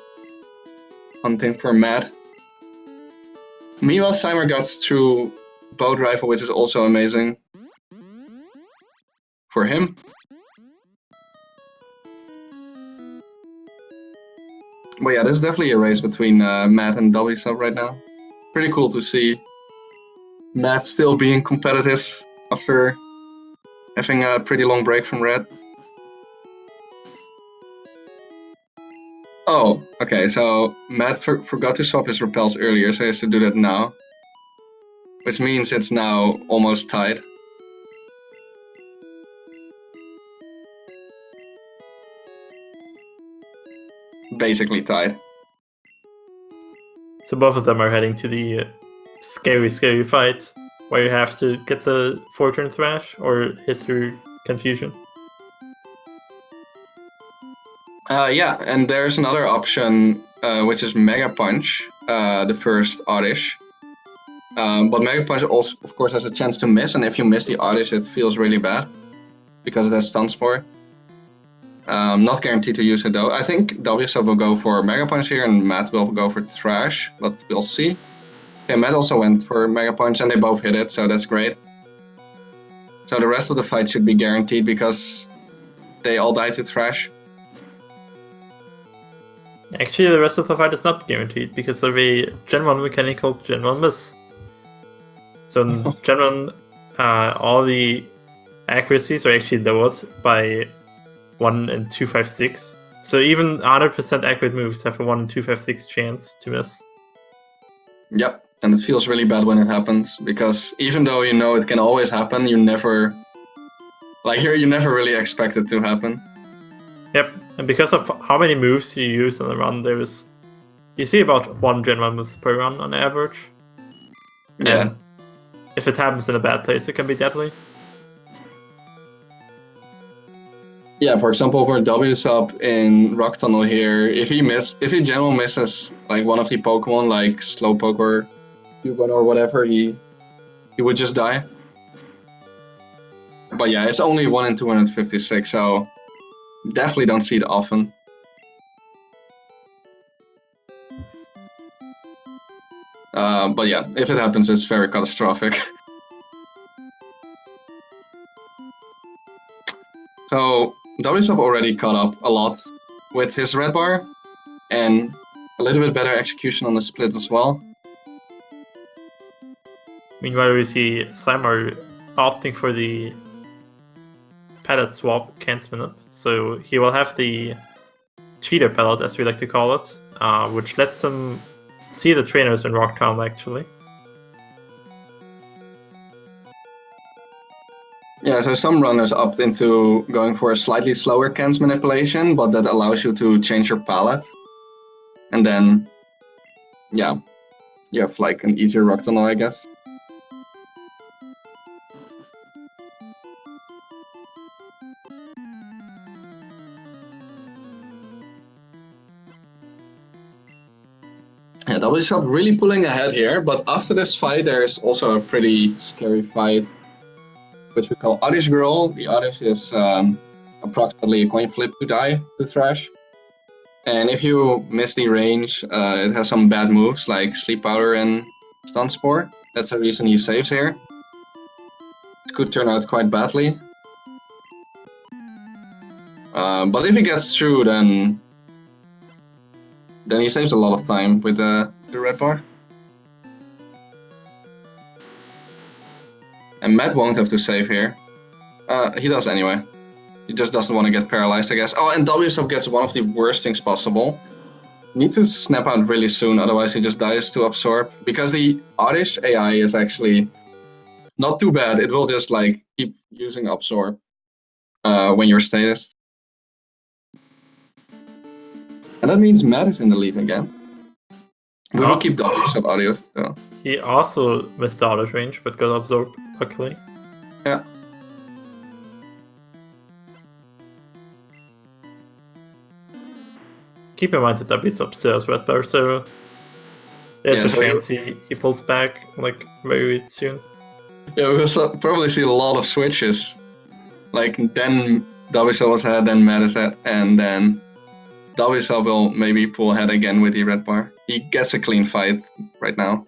for Matt. Meanwhile, PsyMar got through boat rifle, which is also amazing for him. But yeah, this is definitely a race between Matt and Wsop right now. Pretty cool to see Matt still being competitive after having a pretty long break from red. Oh, okay, so Matt forgot to swap his repels earlier, so he has to do that now. Which means it's now almost tied. Basically tied. So both of them are heading to the scary fight, where you have to get the 4-turn thrash or hit through confusion. Yeah, and there's another option, which is Mega Punch, the first oddish. But Mega Punch also, of course, has a chance to miss, and if you miss the oddish, it feels really bad, because it has Stun Spore. Not guaranteed to use it though. I think Wsop will go for Mega Punch here, and Matt will go for Thrash, but we'll see. Okay, Matt also went for Mega Punch, and they both hit it, so that's great. So the rest of the fight should be guaranteed, because they all died to Thrash. Actually, the rest of the fight is not guaranteed because of a Gen 1 mechanic called Gen 1 Miss. So in Gen 1, all the accuracies are actually lowered by 1 in 256. So even 100% accurate moves have a 1 in 256 chance to miss. Yep, and it feels really bad when it happens, because even though you know it can always happen, you never really expect it to happen. Yep, and because of how many moves you use on the run, you see about 1 Gen 1 moves per run on average. Yeah. And if it happens in a bad place, it can be deadly. Yeah, for example, for Wsop in Rock Tunnel here, if he general misses like one of the Pokemon, like Slowpoke or Cubone or whatever, he would just die. But yeah, it's only 1 in 256, so definitely don't see it often. But yeah, if it happens, it's very catastrophic. So Wsop already caught up a lot with his red bar, and a little bit better execution on the split as well. Meanwhile, we see PsyMar opting for the palette swap can't spin up, so he will have the cheater palette, as we like to call it, which lets him see the trainers in Rock Town actually. Yeah, so some runners opt into going for a slightly slower Ken's manipulation, but that allows you to change your palette. And then, yeah, you have like an easier rock tunnel, I guess. Yeah, Wsop really pulling ahead here, but after this fight there's also a pretty scary fight, which we call Oddish Girl. The Oddish is approximately a coin flip to die to Thrash. And if you miss the range, it has some bad moves like Sleep Powder and Stun Spore. That's the reason he saves here. It could turn out quite badly. But if he gets through, then he saves a lot of time with the red bar. And Matt won't have to save here. He does anyway. He just doesn't want to get paralyzed, I guess. Oh, and Wsop gets one of the worst things possible. Needs to snap out really soon, otherwise he just dies to Absorb. Because the Oddish AI is actually not too bad. It will just like keep using Absorb when you're status. And that means Matt is in the lead again. We will keep Wsop audio though. He also missed the Oddish range, but got Absorbed, luckily. Yeah. Keep in mind that Wsop still has red bar, so there's a chance he pulls back like very soon. Yeah, we will probably see a lot of switches. Like then Wsop was ahead, then Matt is ahead, and then Wsop will maybe pull ahead again with the red bar. He gets a clean fight right now.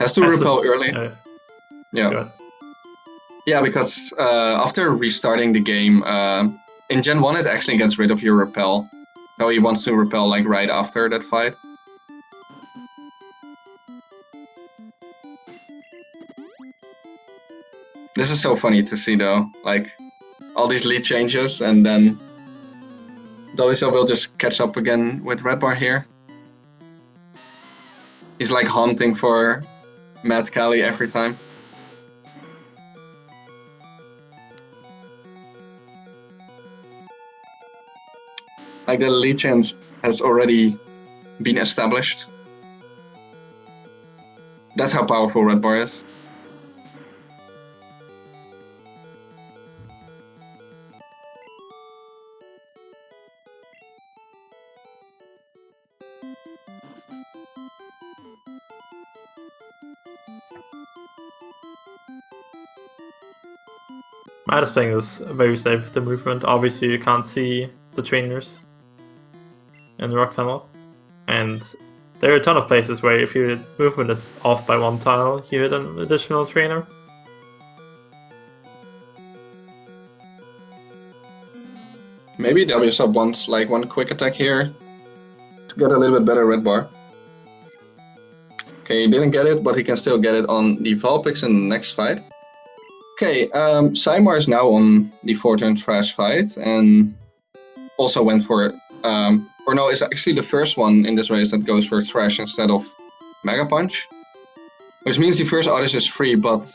Has to repel early. Yeah. Yeah, because after restarting the game, in Gen 1 it actually gets rid of your repel. So he wants to repel like right after that fight. This is so funny to see though, like all these lead changes and then Wsop will just catch up again with red bar here. He's like hunting for AMattKelley every time. Like the lead chance has already been established. That's how powerful red bar is. Matt is playing this very safe with the movement. Obviously you can't see the trainers in the rock tunnel. And there are a ton of places where if your movement is off by one tile, you hit an additional trainer. Maybe Wsop wants like one quick attack here to get a little bit better red bar. Okay, he didn't get it, but he can still get it on the Vulpix in the next fight. Okay, PsyMar is now on the 4-turn Thrash fight and also went for, or no, it's actually the first one in this race that goes for Thrash instead of Mega Punch. Which means the first Oddish is free, but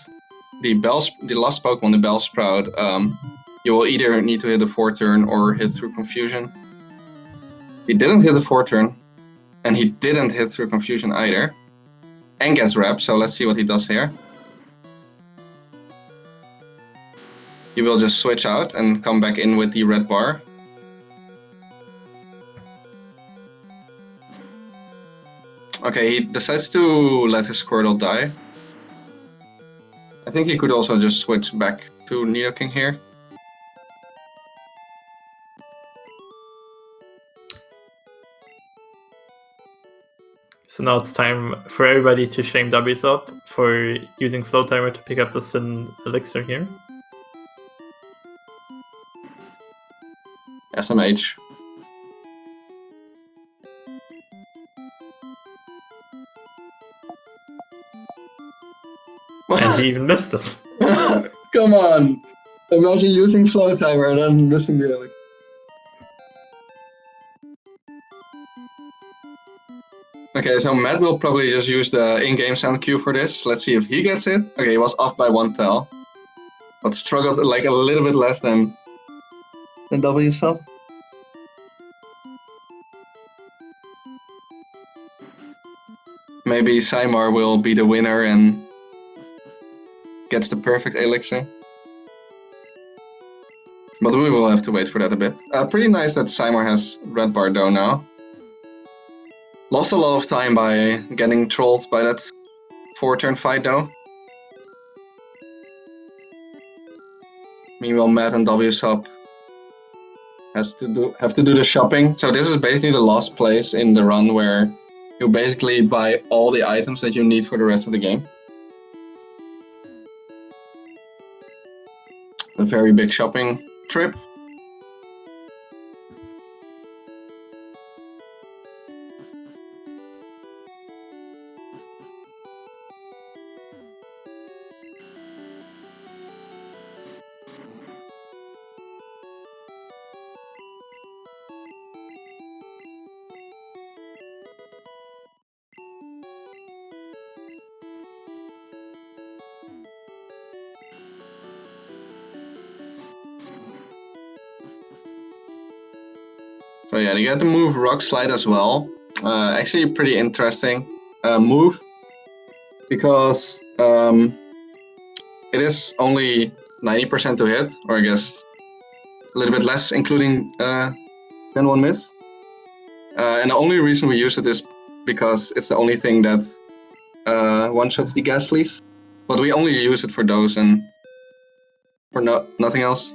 the last Pokemon, the Bellsprout, you will either need to hit the 4-turn or hit through Confusion. He didn't hit the 4-turn, and he didn't hit through Confusion either. And gets Wrap, so let's see what he does here. He will just switch out and come back in with the red bar. Okay, he decides to let his Squirtle die. I think he could also just switch back to Nidoking here. So now it's time for everybody to shame Wsop for using Flow Timer to pick up the Sin Elixir here. SMH. And he even missed it. Come on! Imagine using Flow Timer and then missing the elixir. Okay, so Matt will probably just use the in-game sound cue for this. Let's see if he gets it. Okay, he was off by one tile, but struggled like a little bit less than Wsop. maybe PsyMar will be the winner and gets the perfect elixir. But we will have to wait for that a bit. Pretty nice that PsyMar has red bar though now. Lost a lot of time by getting trolled by that 4-turn fight though. Meanwhile, Matt and Wsop have to do the shopping. So this is basically the last place in the run where you basically buy all the items that you need for the rest of the game. A very big shopping trip. So yeah, you get to move Rock Slide as well. Actually a pretty interesting move, because it is only 90% to hit, or I guess a little bit less, including than 1 myth. And the only reason we use it is because it's the only thing that one-shots the Ghastlies. But we only use it for those and for nothing else.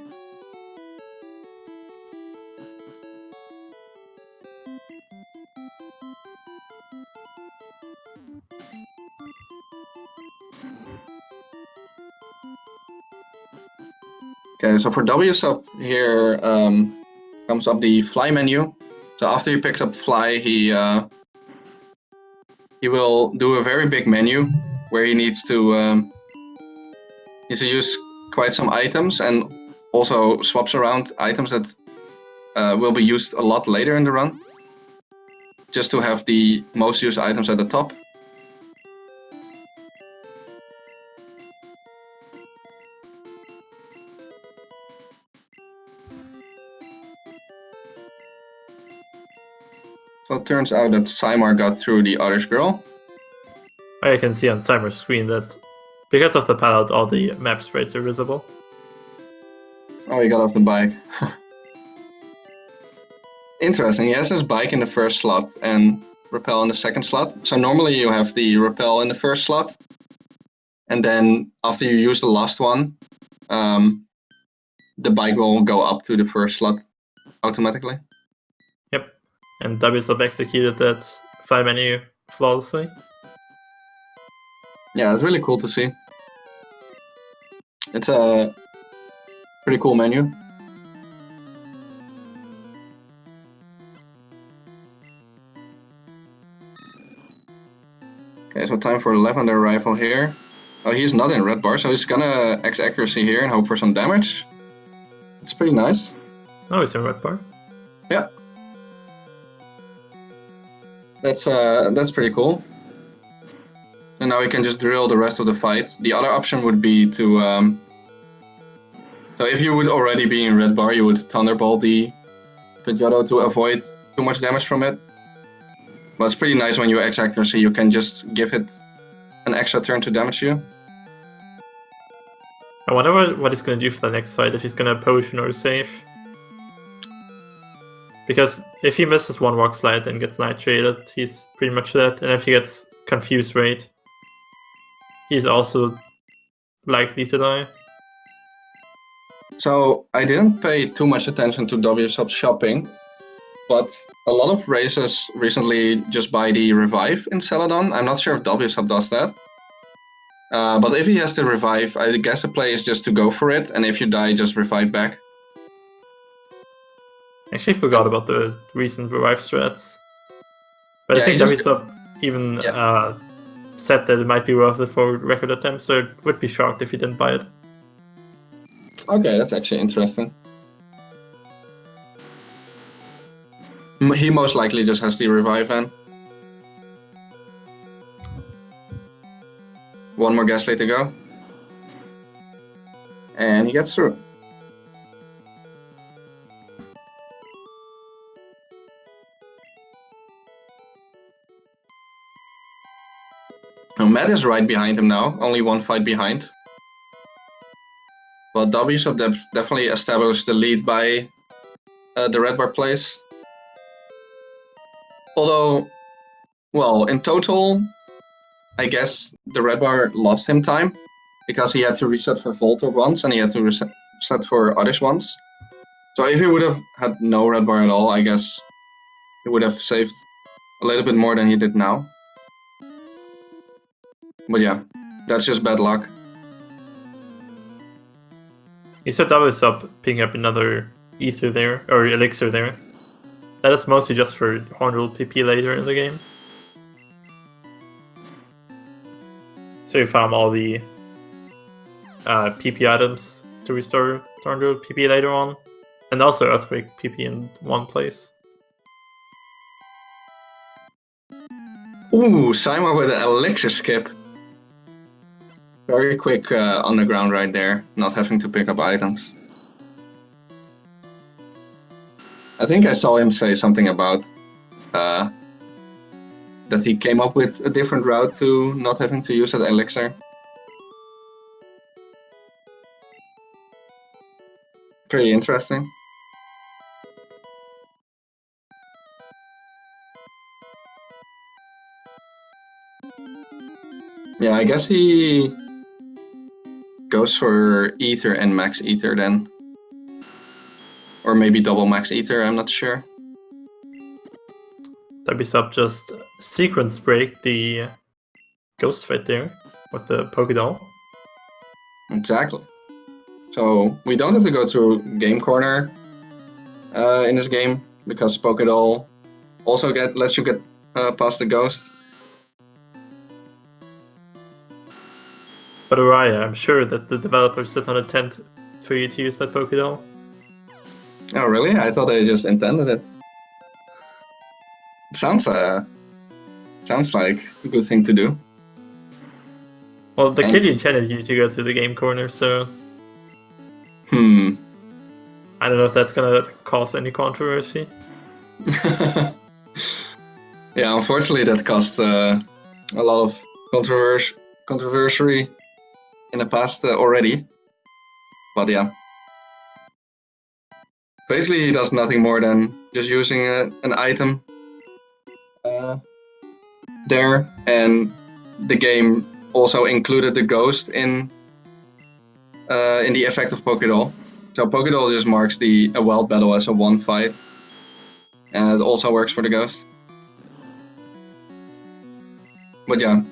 Okay, so for Wsop here comes up the fly menu. So after he picks up fly, he will do a very big menu where he needs to use quite some items, and also swaps around items that will be used a lot later in the run, just to have the most used items at the top. So it turns out that PsyMar got through the other girl. I can see on PsyMar's screen that because of the palette, all the map sprites are visible. Oh, he got off the bike. Interesting, he has his bike in the first slot and repel in the second slot. So normally you have the repel in the first slot, and then after you use the last one, the bike will go up to the first slot automatically. Yep, and Wsop executed that fly menu flawlessly. Yeah, it's really cool to see. It's a pretty cool menu. Okay, so time for the lavender rifle here. Oh, he's not in red bar, so he's gonna X accuracy here and hope for some damage. It's pretty nice. Oh, he's in red bar. Yeah. That's pretty cool. And now we can just drill the rest of the fight. The other option would be to so if you would already be in red bar, you would thunderbolt the Pidgeotto to avoid too much damage from it. But it's pretty nice when you X accuracy, you can just give it an extra turn to damage you. I wonder what he's gonna do for the next fight, if he's gonna potion or save. Because if he misses one Rock Slide and gets nitrated, he's pretty much dead. And if he gets Confuse Raid, he's also likely to die. So I didn't pay too much attention to Wsop's shopping, but a lot of races recently just buy the revive in Celadon. I'm not sure if Wsop does that. But if he has the revive, I guess the play is just to go for it, and if you die, just revive back. I actually forgot about the recent revive strats. But Yeah, I think he just- Wsop even said that it might be worth it for record attempts, so it would be shocked if he didn't buy it. Okay, that's actually interesting. He most likely just has the revive then. One more Gaslight to go. And he gets through. Matt is right behind him now, only one fight behind. But Wsop definitely established the lead by the red bar place. Although, well, in total, I guess the red bar lost him time because he had to reset for Voltor once and he had to reset for Oddish once. So if he would have had no red bar at all, I guess he would have saved a little bit more than he did now. But yeah, that's just bad luck. You said Wsop picking up another ether there, or elixir there. That is mostly just for Horn Rule PP later in the game. So you farm all the PP items to restore Horn Rule PP later on. And also Earthquake PP in one place. Ooh, PsyMar with an elixir skip. Very quick underground right there, not having to pick up items. I think I saw him say something about that he came up with a different route to not having to use that elixir. Pretty interesting. Yeah, I guess he goes for ether and max ether then. Or maybe double max ether, I'm not sure. Wsop just sequence break the ghost fight there with the Pokédoll. Exactly. So we don't have to go through game corner in this game because Pokédoll also lets you get past the ghost. But Araya, I'm sure that the developers sit on a tent for you to use that Pokédoll. Oh really? I thought they just intended it. Sounds like a good thing to do. Well, the kid intended you to go to the game corner, so... I don't know if that's gonna cause any controversy. Yeah, unfortunately that caused a lot of controversy in the past already. But yeah. Basically he does nothing more than just using an item there, and the game also included the ghost in the effect of Pokédoll. So Pokédoll just marks a wild battle as a one fight, and it also works for the ghost. But yeah,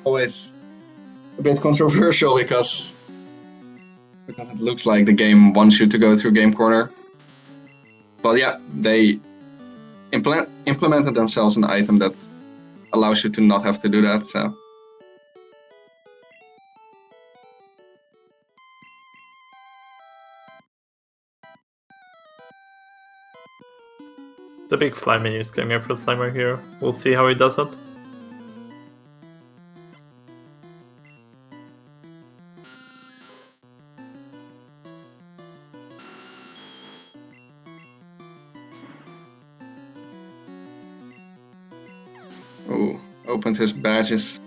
always a bit controversial because it looks like the game wants you to go through game corner. But yeah, they implemented themselves an item that allows you to not have to do that, so. The big fly menu is coming up for PsyMar here. We'll see how he does it. Ooh, opened his badges.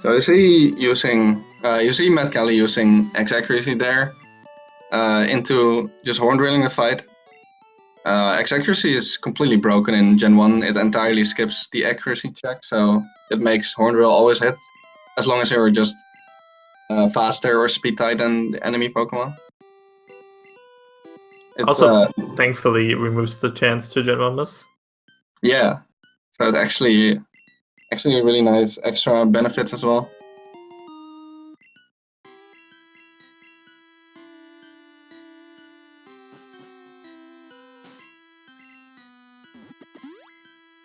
So you see AMattKelley using X accuracy there into just horn drilling the fight. X accuracy is completely broken in Gen 1. It entirely skips the accuracy check, so it makes horn drill always hit, as long as you're just faster or speed tight than the enemy Pokemon. It's, also, thankfully, it removes the chance to Gen 1 miss. Yeah, so it's actually a really nice extra benefit as well.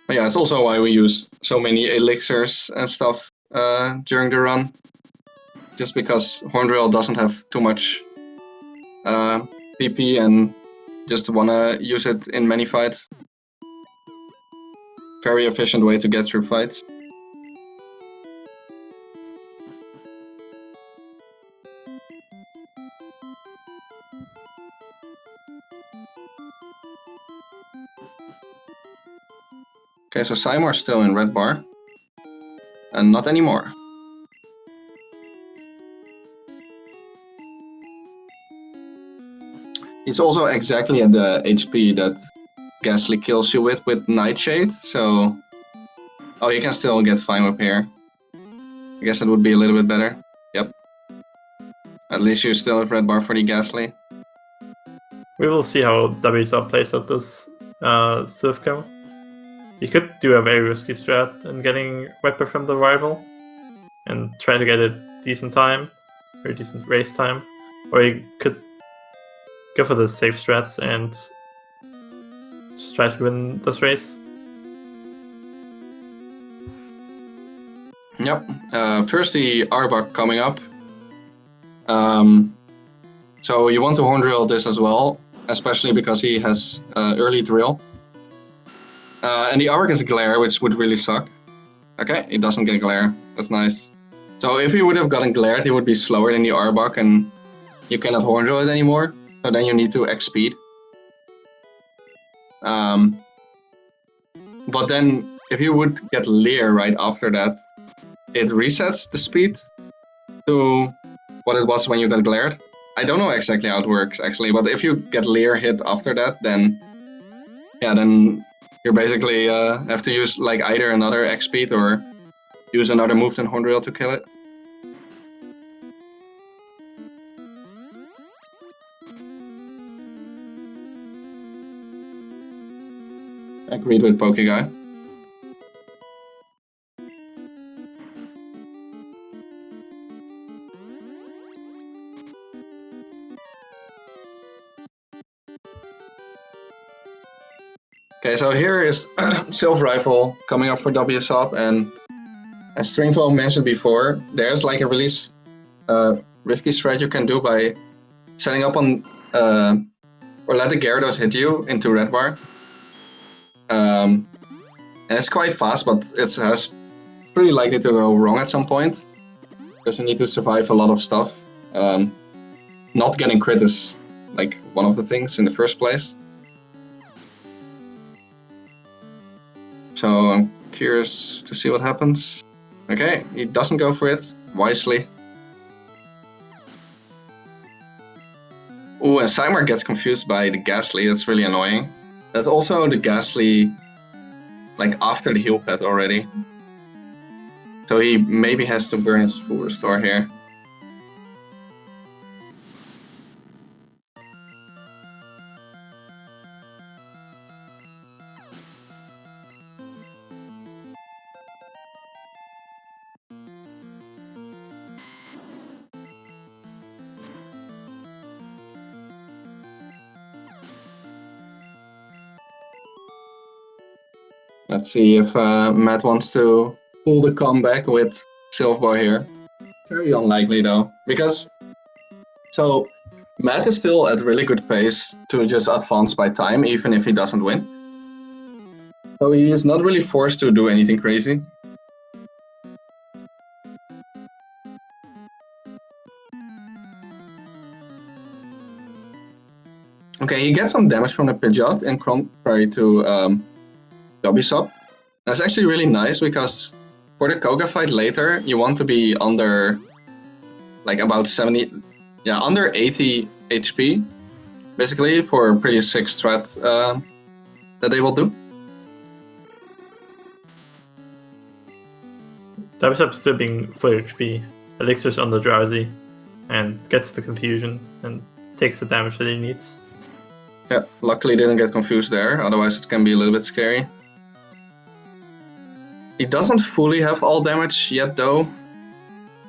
But yeah, it's also why we use so many elixirs and stuff during the run, just because Horndrill doesn't have too much PP and just wanna use it in many fights. Very efficient way to get through fights. Okay, so PsyMar's still in red bar. And not anymore. He's also exactly at the HP that Ghastly kills you with Nightshade, so... Oh, you can still get fine up here. I guess it would be a little bit better. Yep. At least you still have red bar for the Ghastly. We will see how Wsop plays out this Surfco. You could do a very risky strat in getting Whipper from the rival and try to get a decent time, or a decent race time. Or you could go for the safe strats and just try to win this race. Yep. First the Arbok coming up. So you want to Horn Drill this as well, especially because he has early drill. And the Arbok is Glare, which would really suck. Okay, he doesn't get Glare. That's nice. So if he would have gotten Glared, he would be slower than the Arbok, and you cannot Horn Drill it anymore. So then you need to X speed. But then if you would get Leer right after that, it resets the speed to what it was when you got Glared. I don't know exactly how it works actually, but if you get Leer hit after that, then yeah, then you basically have to use like either another X speed or use another move than Horn Drill to kill it. Agreed with Pokeguy. Okay, so here is Silver Rifle coming up for Wsop, and as Stringflow mentioned before, there's like a really risky strat you can do by setting up on or let the Gyarados hit you into red bar. And it's quite fast, but it's pretty likely to go wrong at some point because you need to survive a lot of stuff. Not getting crit is like one of the things in the first place. So I'm curious to see what happens. Okay, he doesn't go for it, wisely. Ooh, and PsyMar gets confused by the Ghastly, that's really annoying. That's also the Ghastly, like after the heal pad already. So he maybe has to burn his full restore here. Let's see if Matt wants to pull the comeback with Silverboy here. Very unlikely though, because so Matt is still at really good pace to just advance by time, even if he doesn't win. So he is not really forced to do anything crazy. Okay, he gets some damage from the Pidgeot in contrary to Wsop. That's actually really nice because for the Koga fight later, you want to be under like about 70, yeah, under 80 HP, basically for a pretty sick strat that they will do. Wsop still being full HP, Elixir's on the Drowsy, and gets the confusion and takes the damage that he needs. Yeah, luckily didn't get confused there, otherwise it can be a little bit scary. He doesn't fully have all damage yet though.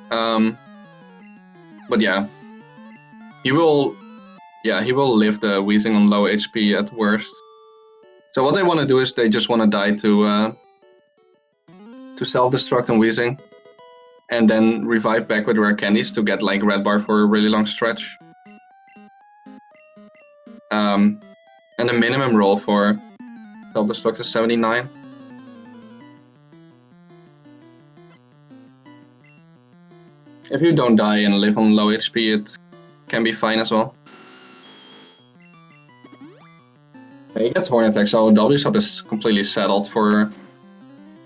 But yeah. He will live the Weezing on low HP at worst. So what they want to do is they just want to die to self-destruct on Weezing. and then revive back with rare candies to get like red bar for a really long stretch. And the minimum roll for self-destruct is 79. If you don't die and live on low HP, it can be fine as well. He gets Horn Attack, so Wsop is completely settled for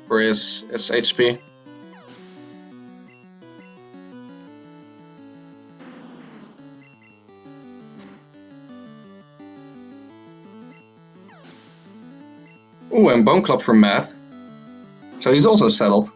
his HP. Ooh, and Bone Club for Matt. So he's also settled.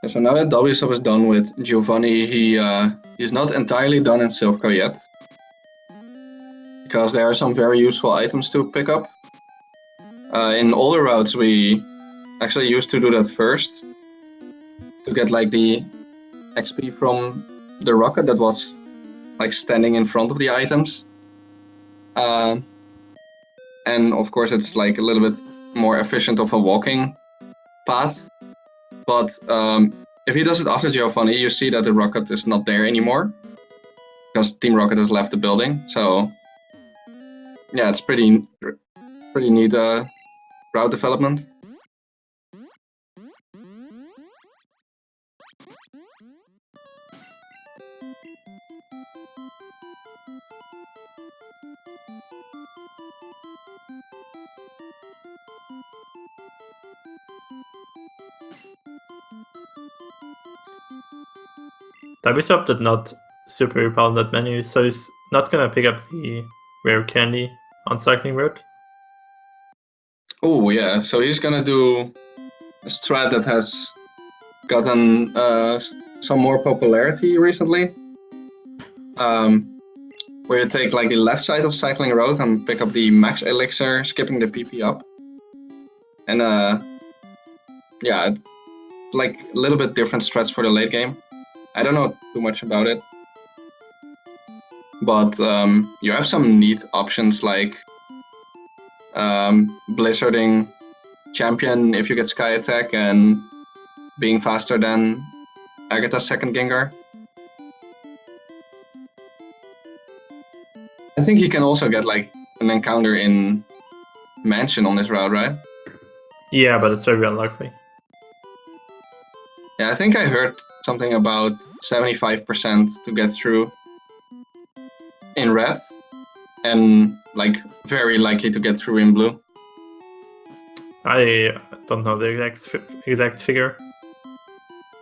So now that Wsop is done with Giovanni, he's not entirely done in Silphco yet, because there are some very useful items to pick up. In older routes we actually used to do that first, to get like the XP from the rocket that was like standing in front of the items. And of course it's like a little bit more efficient of a walking path. But if he does it after Giovanni, you see that the rocket is not there anymore, because Team Rocket has left the building. So yeah, it's pretty neat route development. Wsop did not super repel in that menu, so he's not gonna pick up the rare candy on Cycling Road. Oh yeah, so he's gonna do a strat that has gotten some more popularity recently. Where you take like the left side of Cycling Road and pick up the max elixir, skipping the PP up. And yeah, it's like a little bit different strats for the late game. I don't know too much about it, but you have some neat options like blizzarding champion if you get Sky Attack and being faster than Agatha's second Gengar. I think he can also get like an encounter in Mansion on this route, right? Yeah, but it's very unlikely. Yeah, I think I heard something about 75% to get through in red, and like very likely to get through in blue. I don't know the exact figure.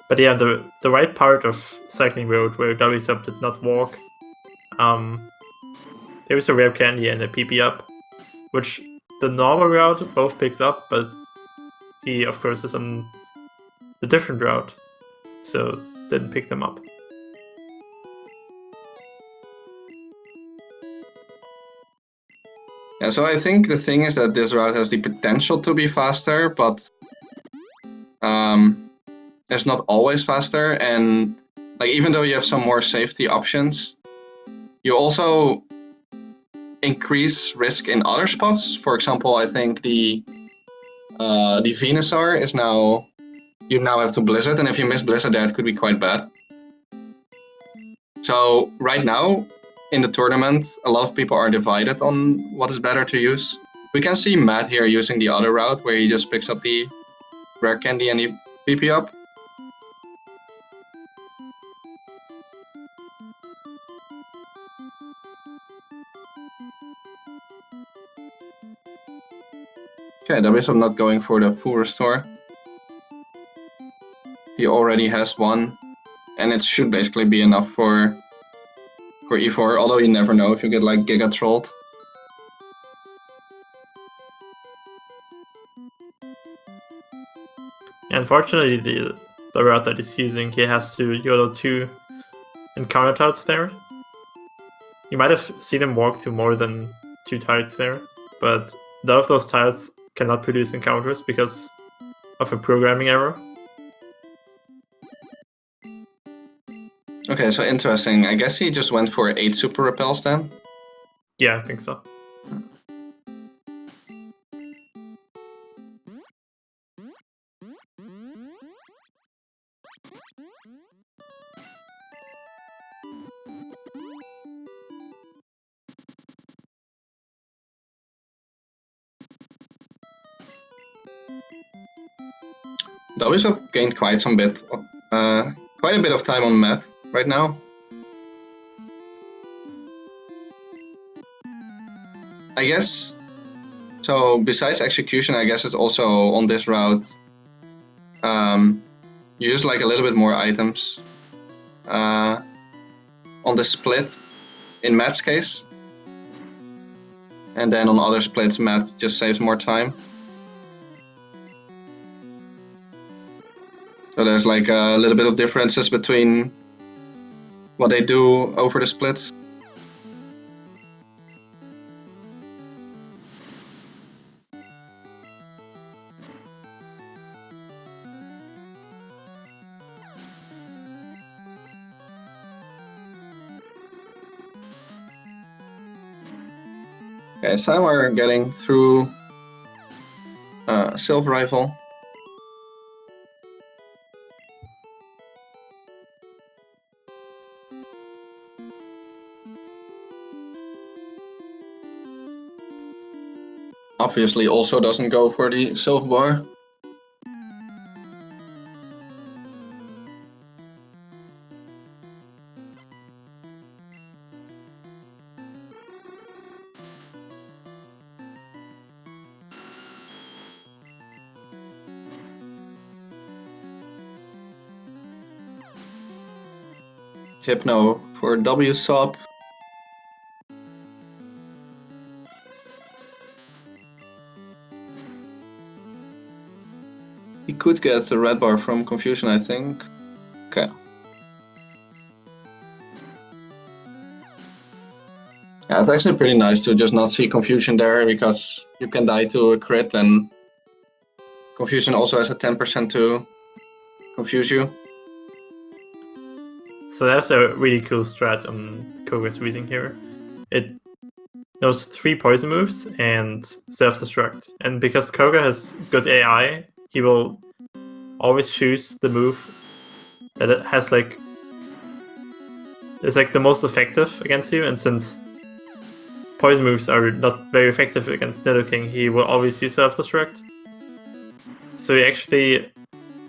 But yeah, the right part of Cycling Road where Wsop did not walk, there is a rare candy and a PP up, which the normal route both picks up, but he of course is on the different route, so didn't pick them up. Yeah, so I think the thing is that this route has the potential to be faster, but it's not always faster, and like even though you have some more safety options, you also increase risk in other spots. For example, I think the Venusaur is now, you now have to Blizzard, and if you miss Blizzard there, it could be quite bad. So right now, in the tournament, a lot of people are divided on what is better to use. We can see Matt here using the other route, where he just picks up the rare candy and he PP up. Okay, Wsop not going for the full restore. He already has one, and it should basically be enough for E4, although you never know if you get like Giga Trolled. Unfortunately, the the route that he's using, he has to YOLO 2 encounter tiles there. You might have seen him walk through more than 2 tiles there, but none of those tiles cannot produce encounters because of a programming error. Okay, so interesting. I guess he just went for 8 super repels then? Yeah, I think so. Wsop gained quite a bit of time on Matt right now. I guess, so besides execution, I guess it's also on this route, you use like a little bit more items on the split in Matt's case. And then on other splits, Matt just saves more time. So there's like a little bit of differences between what they do over the splits. Okay, SpeedGaming getting through Silver Rifle. Obviously also doesn't go for the Silver Bar. Hypno for Wsop. He could get the red bar from Confusion, I think. Okay. Yeah, it's actually pretty nice to just not see Confusion there, because you can die to a crit, and Confusion also has a 10% to confuse you. So that's a really cool strat on Koga's using here. It knows 3 poison moves and self-destruct. And because Koga has good AI, he will always choose the move that it has like is like the most effective against you. And since poison moves are not very effective against Nidoking, he will always use self-destruct. So he actually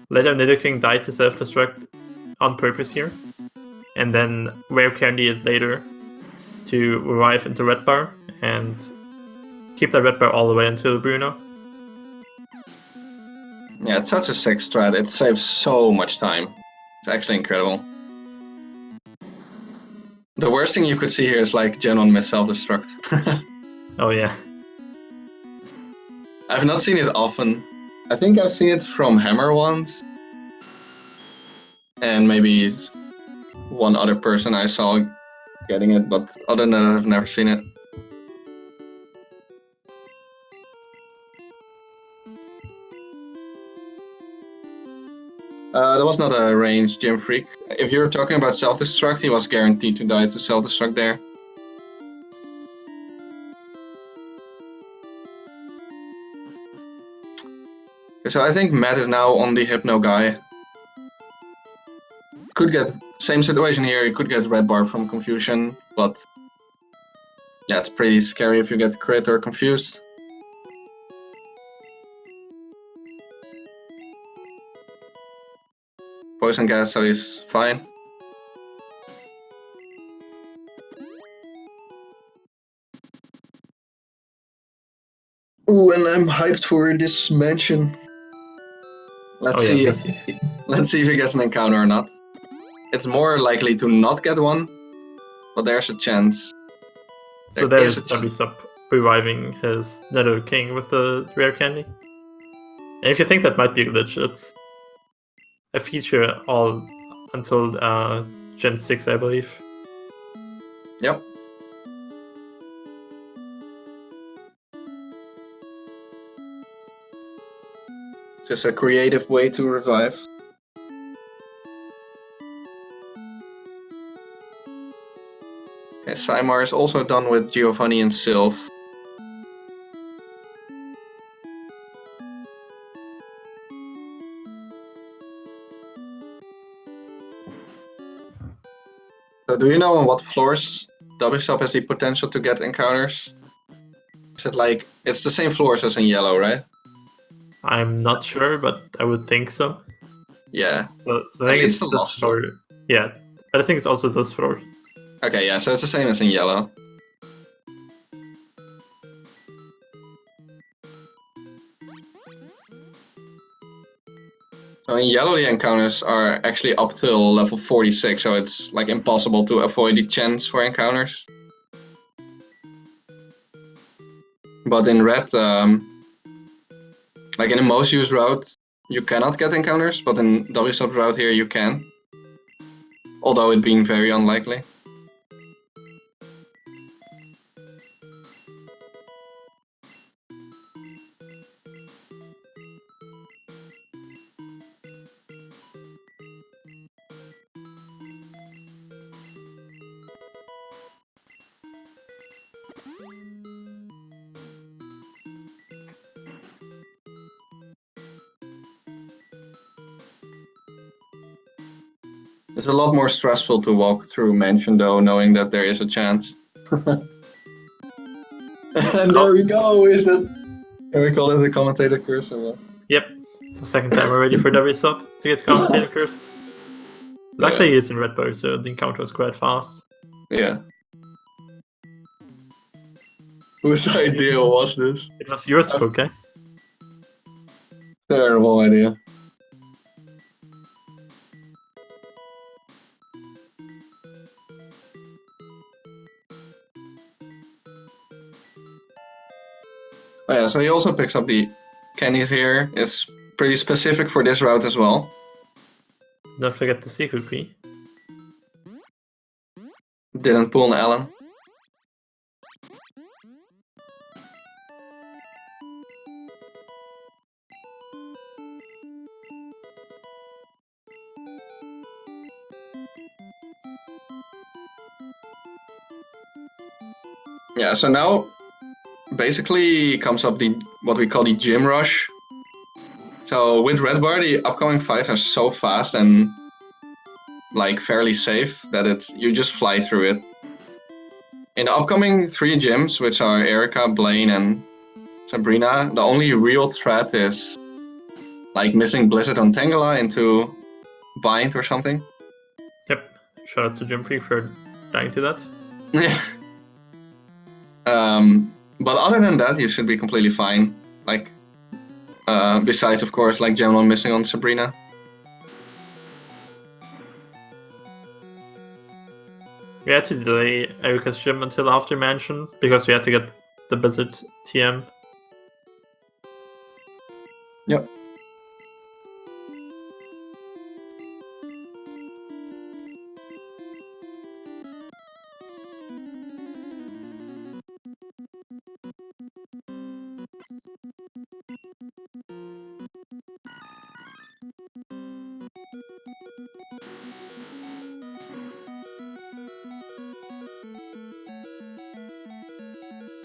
let our Nidoking die to self-destruct on purpose here, and then rare candy it later to revive into red bar and keep that red bar all the way until Bruno. Yeah, it's such a sick strat. It saves so much time. It's actually incredible. The worst thing you could see here is like Gen 1 miss self-destruct. Oh yeah. I've not seen it often. I think I've seen it from Hammer once. And maybe one other person I saw getting it, but other than that, I've never seen it. That was not a ranged Gym Freak. If you're talking about self-destruct, he was guaranteed to die to self-destruct there. So I think Matt is now on the Hypno guy. Could get, same situation here, he could get red bar from Confusion, but yeah, it's pretty scary if you get crit or confused. Poison gas, so he's fine. Ooh, and I'm hyped for this mansion. Let's see if he gets an encounter or not. It's more likely to not get one, but there's a chance. So there's Wsop reviving his Nidoking with the rare candy. And if you think that might be a glitch, it's a feature all until Gen 6, I believe. Yep. Just a creative way to revive. Okay, PsyMar is also done with Giovanni and Sylph. So do you know on what floors Wsop has the potential to get encounters? Is it like, it's the same floors as in yellow, right? I'm not sure, but I would think so. Yeah. So I At think least it's the this last floor. Yeah, but I think it's also this floor. Okay, yeah, so it's the same as in yellow. So in yellow the encounters are actually up till level 46, so it's like impossible to avoid the chance for encounters. But in red, like in the most used route, you cannot get encounters, but in Wsop route here you can. Although it being very unlikely. It's a lot more stressful to walk through Mansion though, knowing that there is a chance. And there we go, is it? Can we call it the commentator curse or what? Yep, it's the second time already for Wsop to get commentator cursed. Luckily he's in red bar, so the encounter was quite fast. Yeah. Whose idea was this? It was yours, Poké. Terrible idea. Oh yeah, so he also picks up the candies here. It's pretty specific for this route as well. Don't forget the secret key. Didn't pull an Allen. Yeah, so now basically comes up the what we call the gym rush. So with Red Bar, the upcoming fights are so fast and like fairly safe that you just fly through it. In the upcoming 3 gyms, which are Erika, Blaine, and Sabrina, the only real threat is like missing Blizzard on Tangela into Bind or something. Yep, shout out to Jumfrey for dying to that. Yeah. But other than that, you should be completely fine. Like, besides, of course, like Gen 1 missing on Sabrina. We had to delay Erika's gym until after Mansion because we had to get the Blizzard TM. Yep.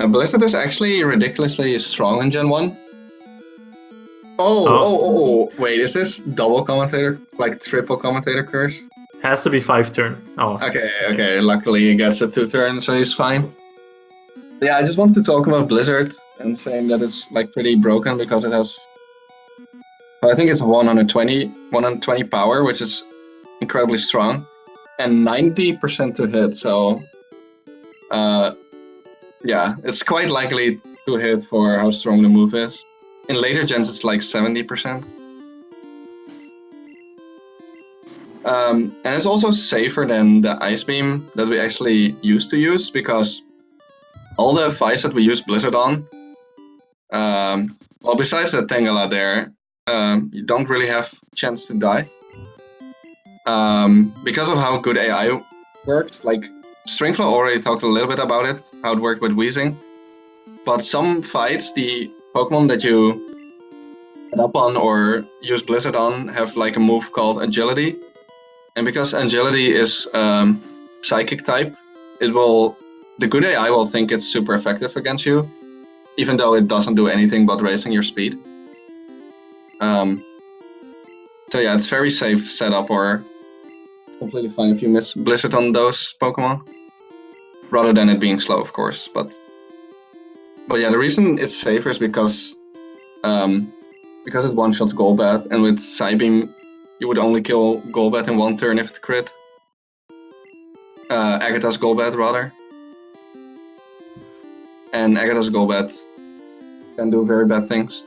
Blizzard is actually ridiculously strong in Gen 1. Oh, wait, is this double commentator, like triple commentator curse? Has to be 5 turn. Oh. Okay, luckily he gets a 2 turn, so he's fine. Yeah, I just wanted to talk about Blizzard and saying that it's like pretty broken because it has, I think it's 120 power, which is incredibly strong, and 90% to hit, so yeah, it's quite likely to hit for how strong the move is. In later gens, it's like 70%. And it's also safer than the Ice Beam that we actually used to use, because all the fights that we use Blizzard on, well, besides the Tangela there, you don't really have chance to die. because of how good AI works, like Stringflow already talked a little bit about it, how it worked with Weezing. But some fights, the Pokemon that you head up on or use Blizzard on have like a move called Agility. And because Agility is Psychic type, the good AI will think it's super effective against you, even though it doesn't do anything but raising your speed. So yeah, it's very safe setup, or completely fine if you miss Blizzard on those Pokemon, rather than it being slow, of course. But yeah, the reason it's safer is because it one-shots Golbat, and with Psybeam, you would only kill Golbat in one turn if it crit. Agatha's Golbat, rather. And Agatha's Golbat can do very bad things.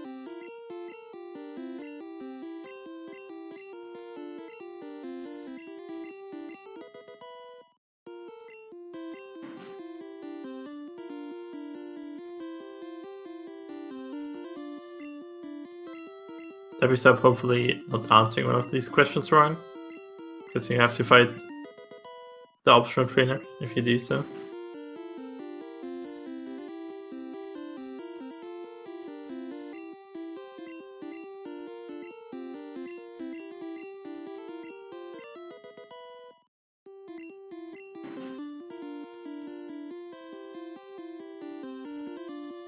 Wsop hopefully not answering one of these questions wrong, because you have to fight the optional trainer if you do so.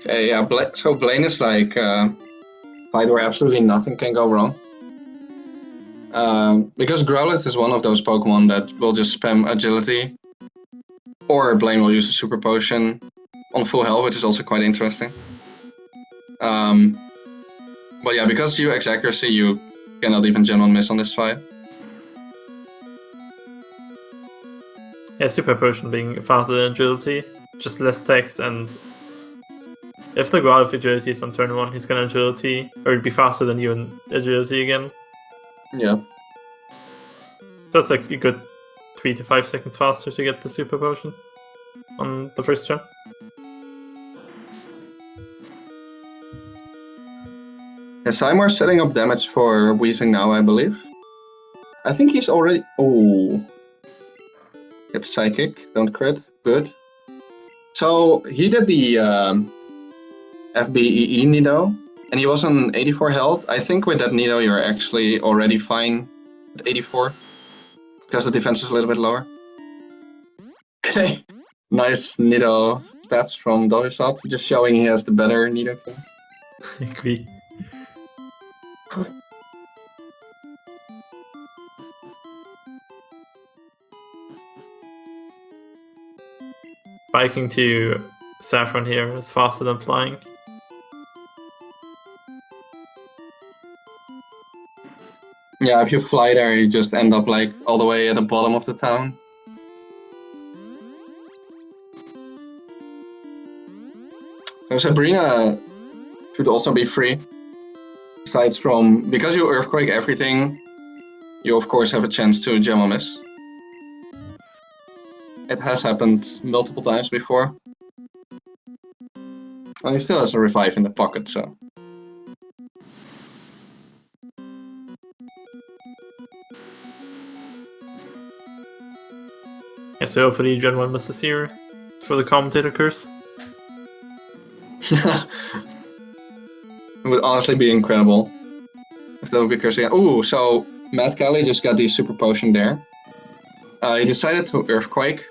Okay, yeah, so Blaine is like fight where absolutely nothing can go wrong. Because Growlithe is one of those Pokemon that will just spam Agility, or Blaine will use a Super Potion on full health, which is also quite interesting. But yeah, because you X accuracy, you cannot even general miss on this fight. Yeah, Super Potion being faster than Agility, just less text, and if the Growlithe Agility is on turn 1, he's gonna Agility, or it'd be faster than you in Agility again. Yeah. So that's like a good 3 to 5 seconds faster to get the Super Potion on the first turn. Yeah, PsyMar's setting up damage for Weezing now, I believe. I think he's already... Oh. It's Psychic, don't crit, good. So he did the FBEE Nido, and he was on 84 health. I think with that Nido you're actually already fine at 84, because the defense is a little bit lower. Okay, nice Nido stats from Wsop, just showing he has the better Nido kill. I agree. Biking to Saffron here is faster than flying. Yeah, if you fly there, you just end up like all the way at the bottom of the town. So Sabrina should also be free. Besides from, because you Earthquake everything, you of course have a chance to Gem Miss. It has happened multiple times before. And he still has a revive in the pocket, so. Yeah, so hopefully Gen 1 misses here for the commentator curse. It would honestly be incredible if that would be cursing. Ooh, so AMattKelley just got the Super Potion there. He decided to Earthquake,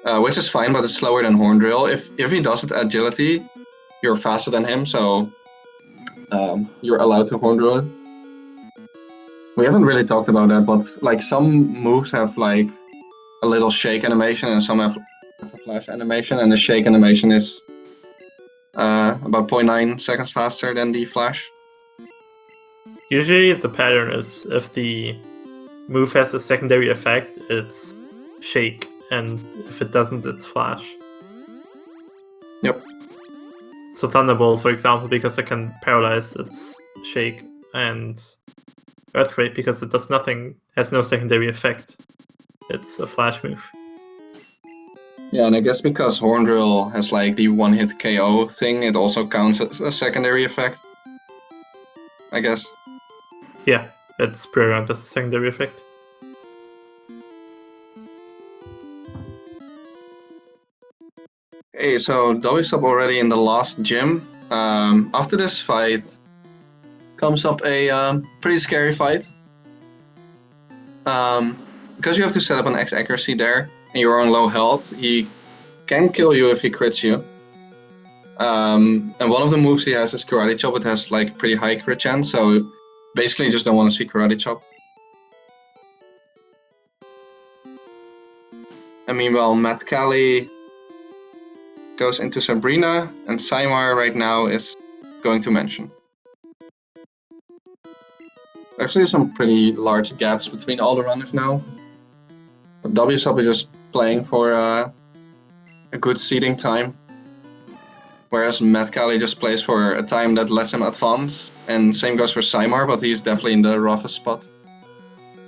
which is fine, but it's slower than Horn Drill. If he does it Agility, you're faster than him, so you're allowed to Horn Drill it. We haven't really talked about that, but like some moves have like a little shake animation, and some have a flash animation, and the shake animation is about 0.9 seconds faster than the flash. Usually the pattern is if the move has a secondary effect, it's shake, and if it doesn't, it's flash. Yep. So Thunderbolt, for example, because it can paralyze, it's shake, and Earthquake, because it does nothing, has no secondary effect, it's a flash move. Yeah, and I guess because Horn Drill has like the one-hit KO thing, it also counts as a secondary effect, I guess. Yeah, it's programmed as a secondary effect. Okay, so Wsop already in the last gym. After this fight comes up a pretty scary fight. Because you have to set up an X accuracy there, and you're on low health, he can kill you if he crits you. And one of the moves he has is Karate Chop. It has like pretty high crit chance, so basically you just don't want to see Karate Chop. And meanwhile, AMattKelley goes into Sabrina, and PsyMar right now is going to Mansion. Actually, some pretty large gaps between all the runners now. But Wsop is just playing for a good seeding time. Whereas AMattKelley just plays for a time that lets him advance. And same goes for PsyMar, but he's definitely in the roughest spot.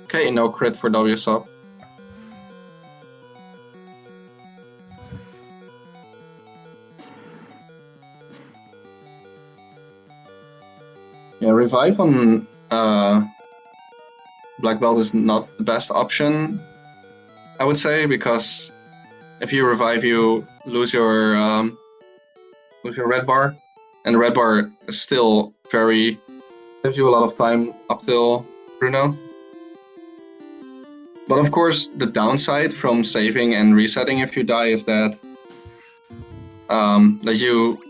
Okay, no crit for Wsop. Yeah, revive on Black Belt is not the best option, I would say, because if you revive, you lose your red bar, and the red bar is still gives you a lot of time up till Bruno. But of course, the downside from saving and resetting if you die is that that you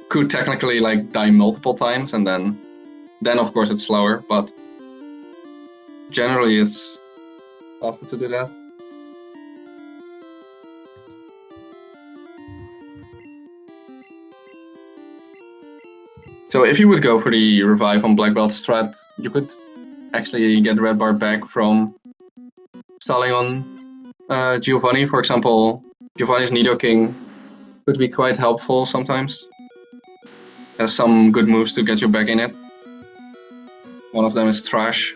could technically like die multiple times, and then of course it's slower, but generally it's faster to do that. So if you would go for the revive on Black Belt strat, you could actually get red bar back from stalling on Giovanni. For example, Giovanni's Nidoking could be quite helpful sometimes. Has some good moves to get you back in it. One of them is Trash.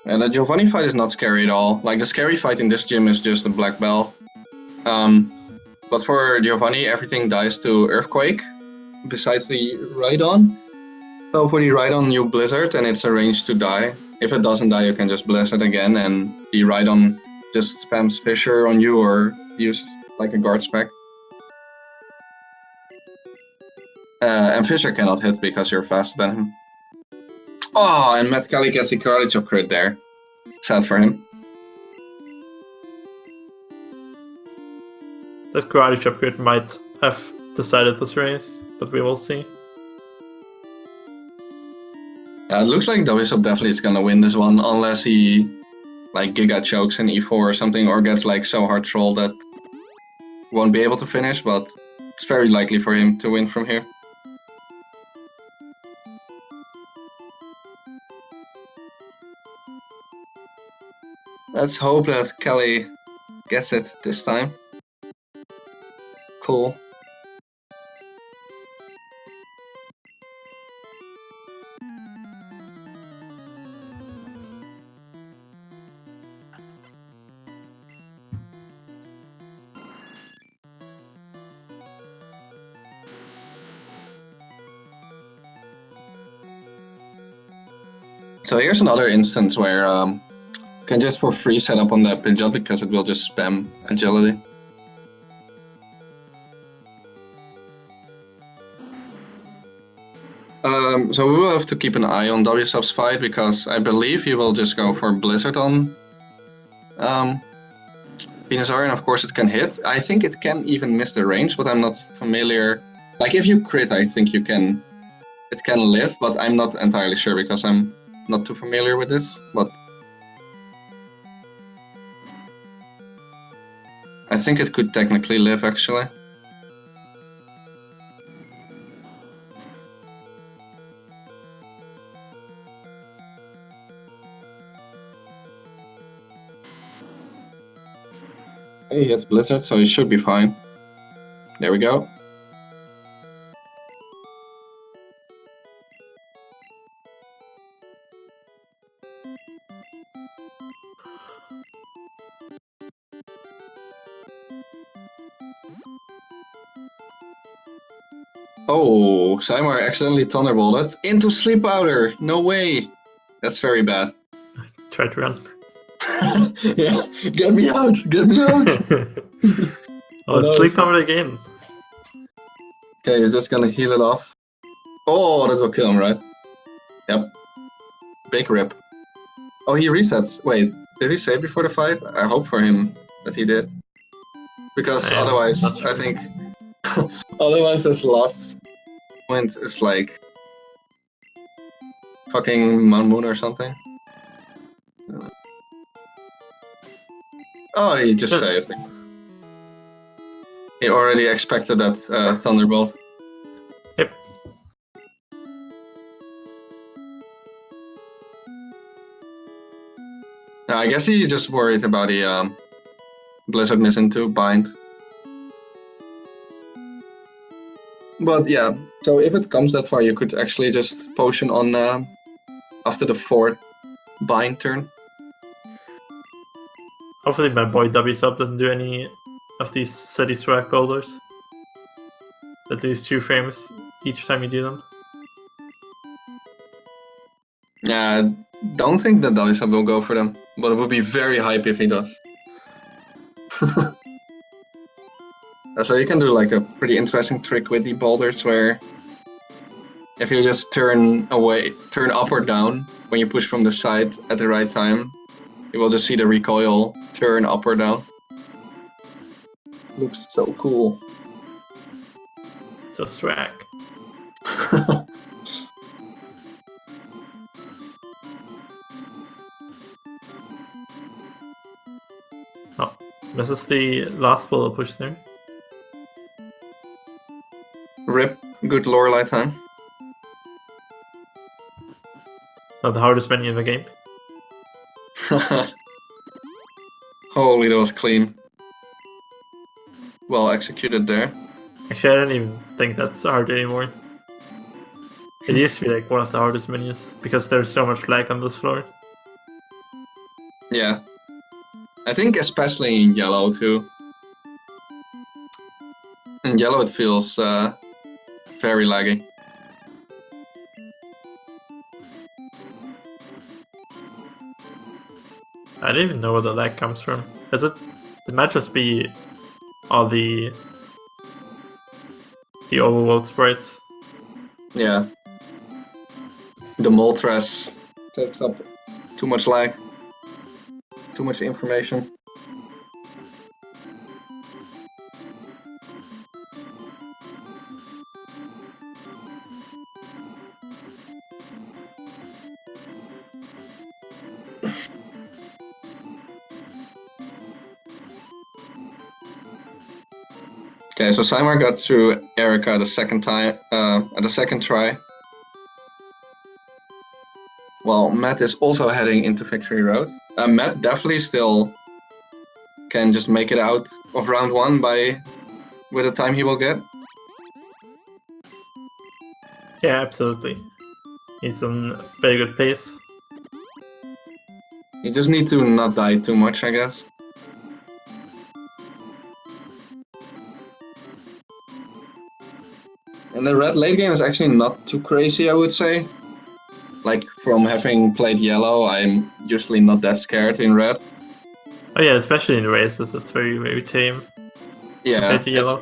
And the Giovanni fight is not scary at all. Like, the scary fight in this gym is just the Black Belt. But for Giovanni, everything dies to Earthquake, besides the Rhydon. So for the Rhydon, you Blizzard, and it's arranged to die. If it doesn't die, you can just Blizzard again, and the Rhydon just spams Fissure on you or use like a guard spec. And Fissure cannot hit because you're faster than him. Oh, and AMattKelley gets the Karate Chop crit there. Sad for him. That Karate Chop crit might have decided this race, but we will see. Yeah, it looks like Wsop definitely is gonna win this one, unless he like Giga chokes in E4 or something, or gets like so hard trolled that he won't be able to finish, but it's very likely for him to win from here. Let's hope that Kelly gets it this time. Cool. So here's another instance where you can just for free set up on that Pidgeot because it will just spam agility. So we will have to keep an eye on Wsop's fight because I believe he will just go for Blizzard on Venusaur, and of course it can hit. I think it can even miss the range, but I'm not familiar. Like if you crit, I think it can live, but I'm not entirely sure because I'm not too familiar with this. But I think it could technically live actually. He hits Blizzard, so he should be fine. There we go. Oh, PsyMar accidentally thunderbolted into Sleep Powder. No way. That's very bad. Try to run. Yeah, get me out! Get me out! Oh, no, sleep powder again. Okay, is this gonna heal it off? Oh, that will kill him, right? Yep. Big rip. Oh, he resets. Wait, did he save before the fight? I hope for him that he did. Because otherwise, not sure. I think... otherwise this last point is like... fucking Mount Moon or something. Oh, he just saved it. He already expected that Thunderbolt. Yep. No, I guess he's just worried about the Blizzard missing to bind. But yeah, so if it comes that far, you could actually just potion on after the 4th bind turn. Hopefully my boy Wsop doesn't do any of these city swag boulders. At least 2 frames each time you do them. Yeah, I don't think that Wsop will go for them, but it would be very hype if he does. So you can do like a pretty interesting trick with the boulders where if you just turn up or down when you push from the side at the right time, you will just see the recoil turn up or down. Looks so cool. So swag. Oh, this is the last boulder push there. Rip, good Lorelei time. Not the hardest menu in the game. Holy, that was clean. Well executed there. Actually, I don't even think that's hard anymore. It used to be like one of the hardest menus because there's so much lag on this floor. Yeah. I think especially in yellow too. In yellow it feels very laggy. I don't even know where the lag comes from. It might just be all the overworld sprites. Yeah. The Moltres takes up too much lag. Too much information. Okay, so PsyMar got through Erica the second time, at the second try. Well, Matt is also heading into Victory Road. Matt definitely still can just make it out of round 1 with the time he will get. Yeah, absolutely. He's on very good pace. You just need to not die too much, I guess. And the red late game is actually not too crazy, I would say. Like, from having played yellow, I'm usually not that scared in red. Oh yeah, especially in races, it's very, very tame. Yeah, compared to yellow.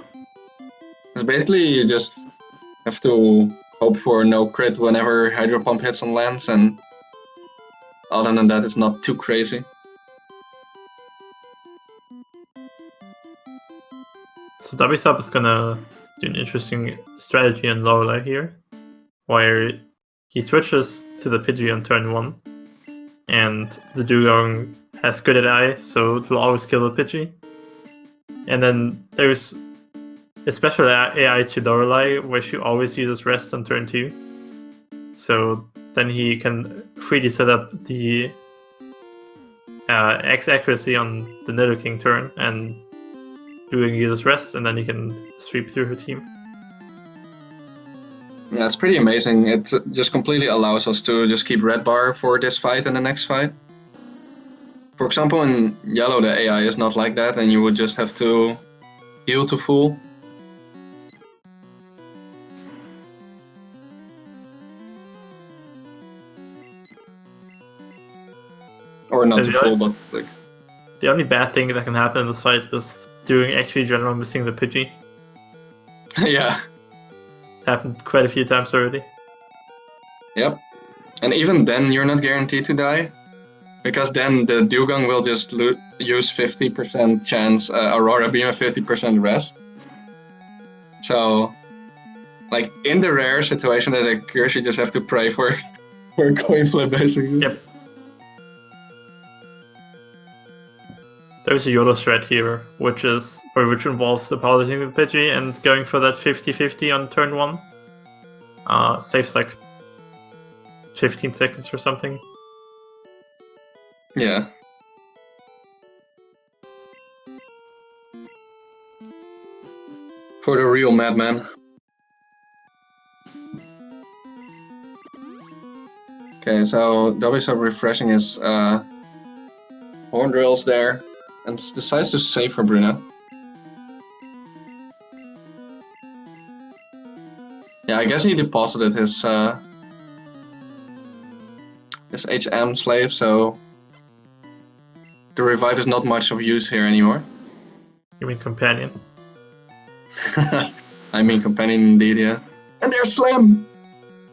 It's basically you just have to hope for no crit whenever Hydro Pump hits on lands, and other than that, it's not too crazy. So Wsop is gonna do an interesting strategy on Lorelei here, where he switches to the Pidgey on turn 1, and the Dugong has good AI, so it will always kill the Pidgey. And then there's a special AI to Lorelei, where she always uses Rest on turn 2. So then he can freely set up the X accuracy on the Nidoking turn, and Dugong uses Rest, and then he can sweep through her team. Yeah, it's pretty amazing. It just completely allows us to just keep red bar for this fight and the next fight. For example, in yellow, the AI is not like that, and you would just have to heal to full. or not So too full, but like. The only bad thing that can happen in this fight is doing XP general missing the Pidgey. Yeah. Happened quite a few times already. Yep. And even then, you're not guaranteed to die. Because then the Dugong will just use 50% chance Aurora Beam and 50% rest. So, like, in the rare situation that occurs, you just have to pray for a coin flip, basically. Yep. There's a YOLO strat here, which involves depositing the Pidgey and going for that 50-50 on turn 1. Saves like 15 seconds or something. Yeah. For the real madman. Okay, so Wsop refreshing his horn drills there and decides to save for Bruno. Yeah, I guess he deposited his HM slave, so the revive is not much of use here anymore. You mean companion? I mean companion indeed, yeah. And there's Slam!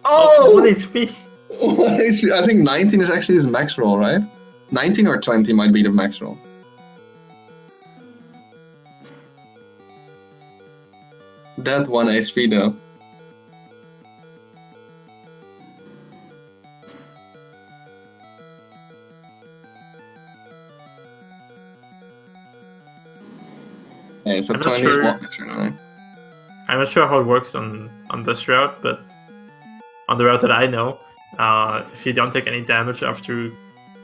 Oh! 1 HP! 1 HP. I think 19 is actually his max roll, right? 19 or 20 might be the max roll. That 1 HP though. Okay, so 20 is one turn. I'm not sure how it works on this route, but on the route that I know, if you don't take any damage after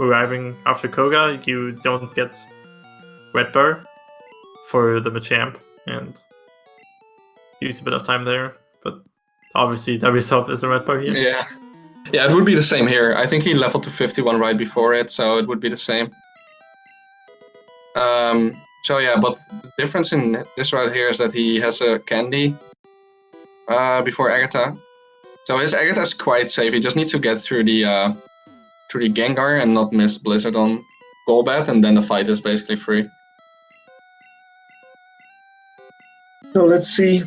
arriving after Koga, you don't get red bar for the Machamp, and use a bit of time there. But obviously, Wsop is a red bar here. Yeah. Yeah, it would be the same here. I think he leveled to 51 right before it, so it would be the same. So yeah, but the difference in this route here is that he has a Candy before Agatha. So his Agatha is quite safe. He just needs to get through the Gengar and not miss Blizzard on Golbat, and then the fight is basically free. So let's see.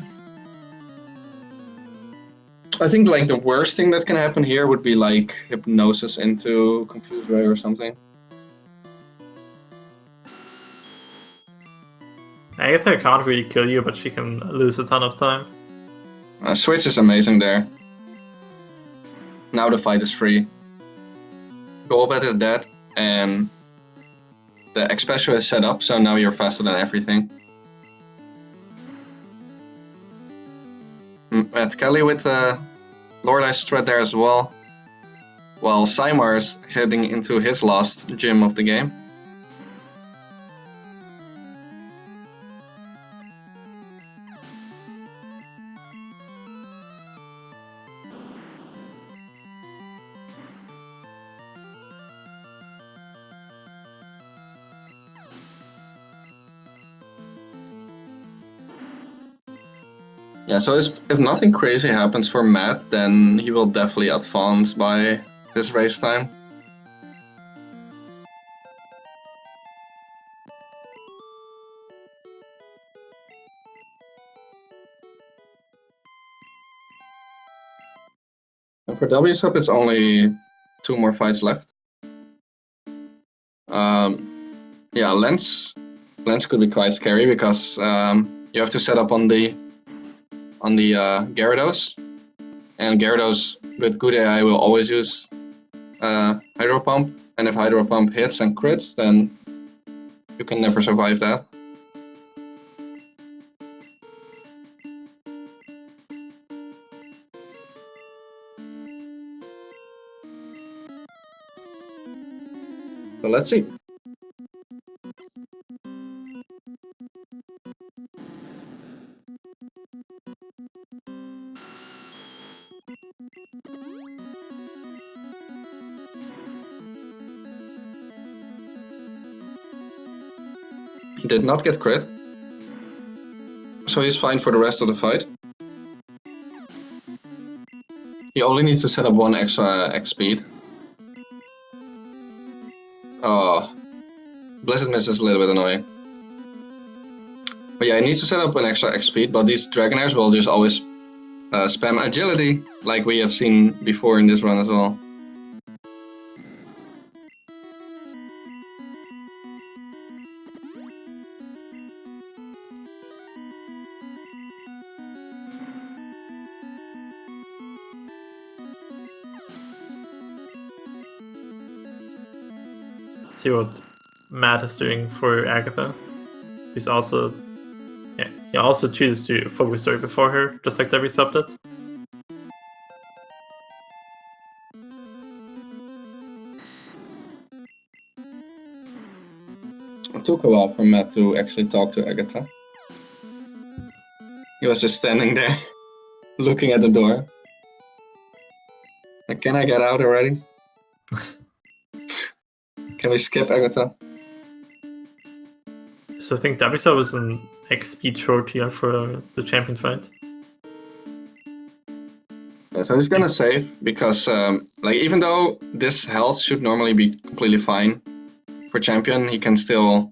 I think like the worst thing that can happen here would be like Hypnosis into Confused Ray or something. Agatha can't really kill you, but she can lose a ton of time. Switch is amazing there. Now the fight is free. Golbat is dead, and the Expressio is set up, so now you're faster than everything. AMattKelley with Lordai's threat there as well, while PsyMar is heading into his last gym of the game. Yeah, so if nothing crazy happens for Matt, then he will definitely advance by this race time. And for Wsop, it's only 2 more fights left. Yeah, Lens could be quite scary because you have to set up on the Gyarados, and Gyarados with good AI will always use Hydro Pump, and if Hydro Pump hits and crits, then you can never survive that. So let's see. He did not get crit, so he's fine for the rest of the fight. He only needs to set up 1 extra X speed. Oh, Blizzard Miss is a little bit annoying. But yeah, I need to set up an extra X speed, but these Dragonairs will just always spam agility, like we have seen before in this run as well. See what Matt is doing for Agatha. He's also, yeah, he also chooses to focus story before her, just like that we subbed it. It took a while for Matt to actually talk to Agatha. He was just standing there, looking at the door. Like, can I get out already? Can we skip Agatha? So I think Wsop was an X speed short here for the champion fight. Yeah, so he's gonna save because, like, even though this health should normally be completely fine for champion, he can still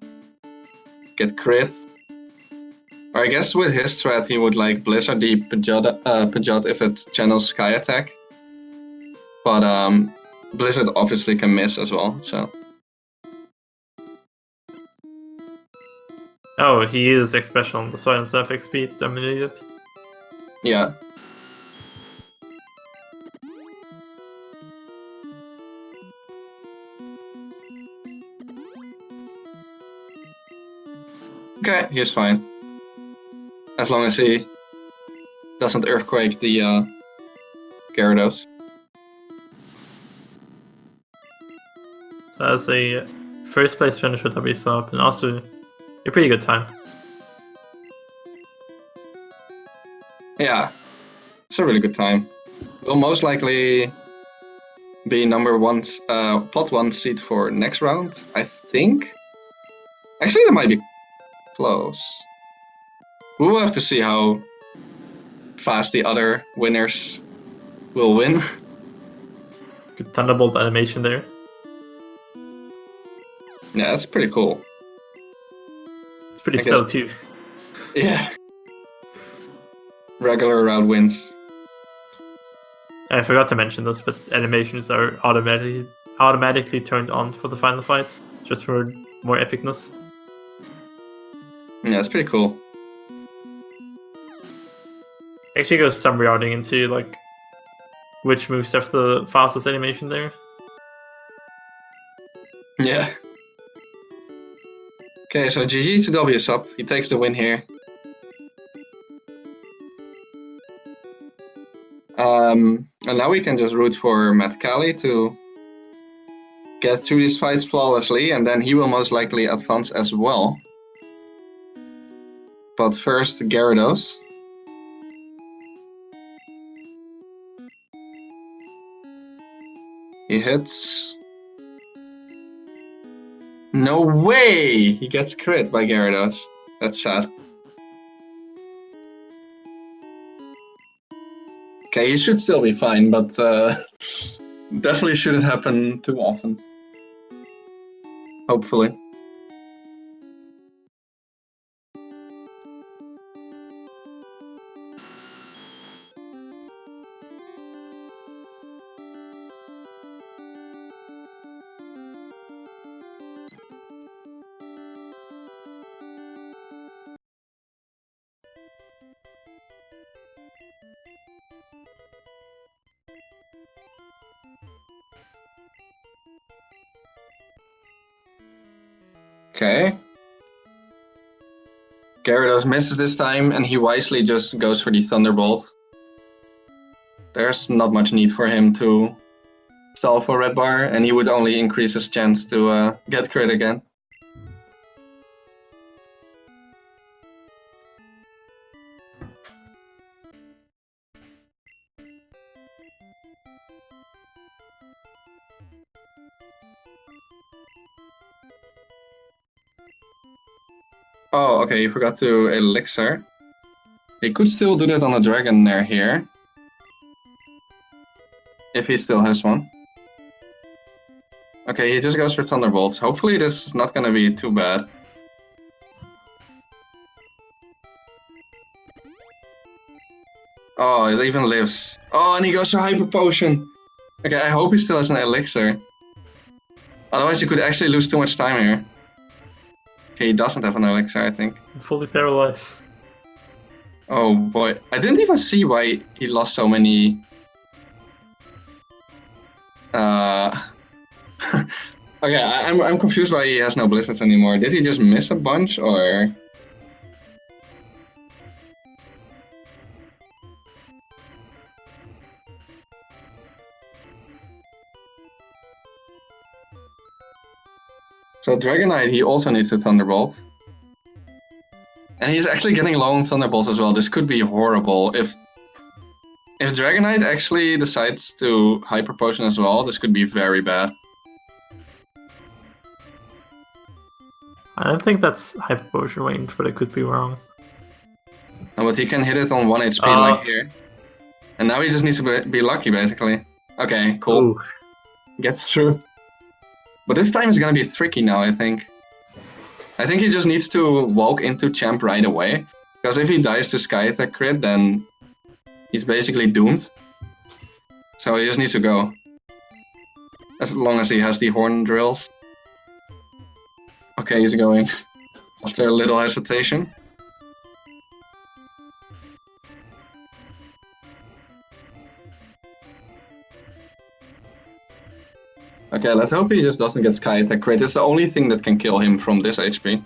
get crit. Or I guess with his threat, he would like Blizzard the Pidgeot if it channels Sky Attack. But Blizzard obviously can miss as well, so. Oh, he is X special, that's why instead of X speed dominated. Yeah. Okay, he's fine. As long as he doesn't earthquake the Gyarados. So that's a first place finish with Wsop and also a pretty good time. Yeah, it's a really good time. Will most likely be pot 1 seed for next round, I think. Actually, that might be close. We will have to see how fast the other winners will win. Good Thunderbolt animation there. Yeah, that's pretty cool. It's pretty slow too. Yeah. Regular round wins. I forgot to mention this, but animations are automatically turned on for the final fight, just for more epicness. Yeah, it's pretty cool. Actually goes some routing into like which moves have the fastest animation there. Yeah. Okay, so GG to Wsop. He takes the win here. And now we can just root for AMattKelley to get through these fights flawlessly, and then he will most likely advance as well. But first, Gyarados. He hits. No way! He gets crit by Gyarados. That's sad. Okay, he should still be fine, but definitely shouldn't happen too often. Hopefully. Okay. Gyarados misses this time, and he wisely just goes for the Thunderbolt. There's not much need for him to stall for red bar, and he would only increase his chance to get crit again. Oh, okay, you forgot to Elixir. He could still do that on a Dragonair here. If he still has one. Okay, he just goes for Thunderbolts. Hopefully this is not gonna be too bad. Oh, it even lives. Oh, and he goes for Hyper Potion. Okay, I hope he still has an Elixir. Otherwise you could actually lose too much time here. Okay, he doesn't have an Elixir, I think. Fully paralyzed. Oh boy, I didn't even see why he lost so many... Okay, I'm confused why he has no Blizzards anymore. Did he just miss a bunch, or...? So Dragonite, he also needs a Thunderbolt. And he's actually getting low on Thunderbolts as well. This could be horrible. If Dragonite actually decides to Hyper Potion as well, this could be very bad. I don't think that's Hyper Potion range, but I could be wrong. No, but he can hit it on 1 HP like here. And now he just needs to be lucky, basically. Okay, cool. Ooh. Gets through. But this time is gonna be tricky now, I think. I think he just needs to walk into Champ right away. Because if he dies to Sky Attack crit, then he's basically doomed. So he just needs to go. As long as he has the Horn Drills. Okay, he's going. After a little hesitation. Okay, let's hope he just doesn't get Sky Attack crit. It's the only thing that can kill him from this HP.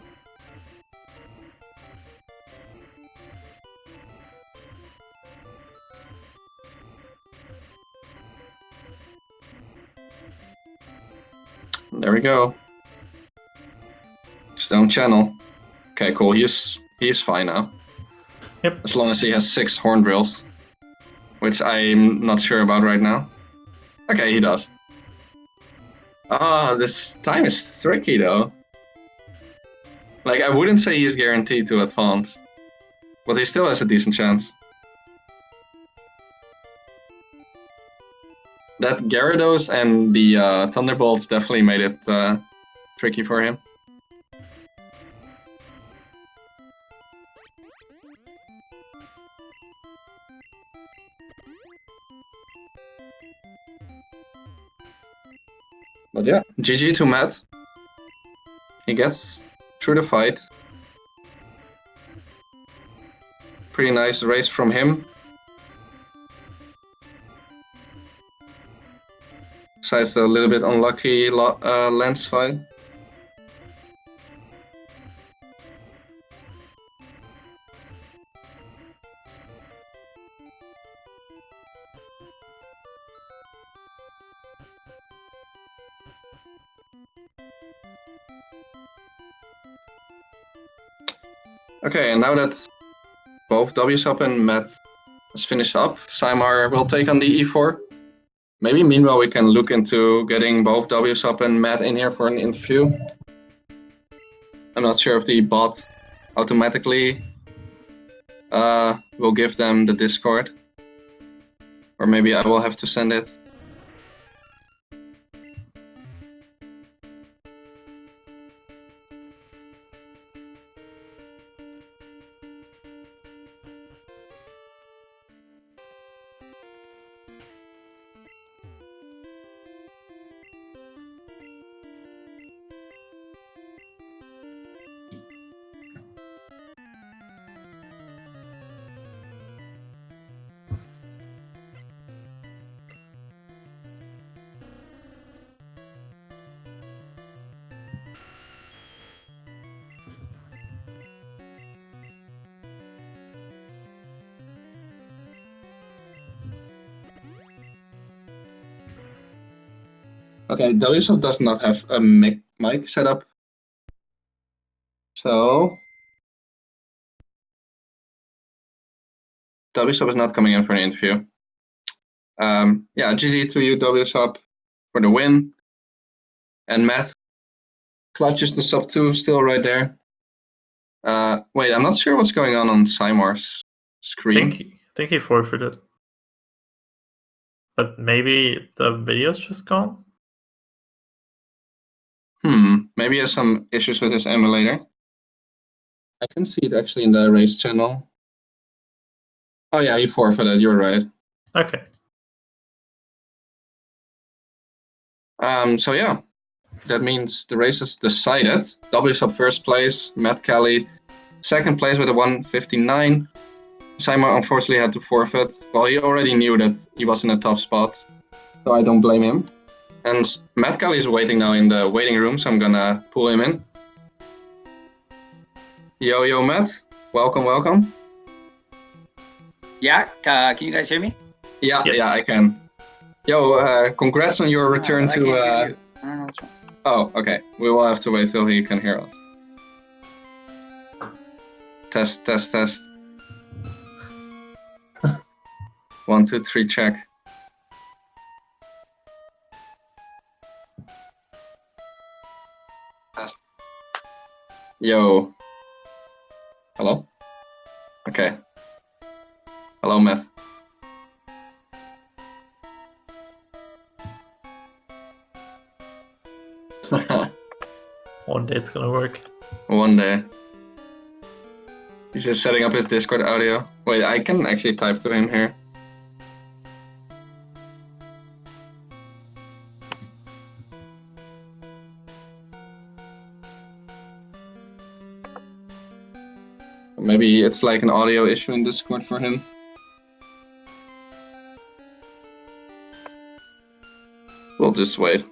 There we go. Stone Channel. Okay, cool. He's fine now. Yep. As long as he has 6 Horn Drills. Which I'm not sure about right now. Okay, he does. Ah, this time is tricky though. Like, I wouldn't say he's guaranteed to advance. But he still has a decent chance. That Gyarados and the Thunderbolts definitely made it tricky for him. But yeah, GG to Matt. He gets through the fight. Pretty nice race from him. Besides the little bit unlucky lens fight. Okay, and now that both Wsop and Matt has finished up, PsyMar will take on the E4. Maybe meanwhile we can look into getting both Wsop and Matt in here for an interview. I'm not sure if the bot automatically will give them the Discord. Or maybe I will have to send it. Okay, Wsop does not have a mic setup. So Wsop is not coming in for an interview. Yeah, GG to you, Wsop, for the win. And Matt clutches the sub 2 still right there. Wait, I'm not sure what's going on PsyMar's screen. I think he forfeited. But maybe the video's just gone? Maybe he has some issues with his emulator. I can see it actually in the race channel. Oh yeah, he forfeited, you're right. Okay. So yeah, that means the race is decided. Wsop first place, AMattKelley second place with a 159. PsyMar unfortunately had to forfeit. Well, he already knew that he was in a tough spot, so I don't blame him. And AMattKelley is waiting now in the waiting room, so I'm gonna pull him in. Yo, Matt. Welcome, welcome. Yeah, can you guys hear me? Yeah, I can. Yo, congrats on your return to... I don't know what's wrong. Oh, okay. We will have to wait till he can hear us. Test. 1, 2, 3, check. Test. Yo. Hello? Okay. Hello, Matt. One day it's gonna work. One day. He's just setting up his Discord audio. Wait, I can actually type to him here. Maybe it's like an audio issue in Discord for him. We'll just wait.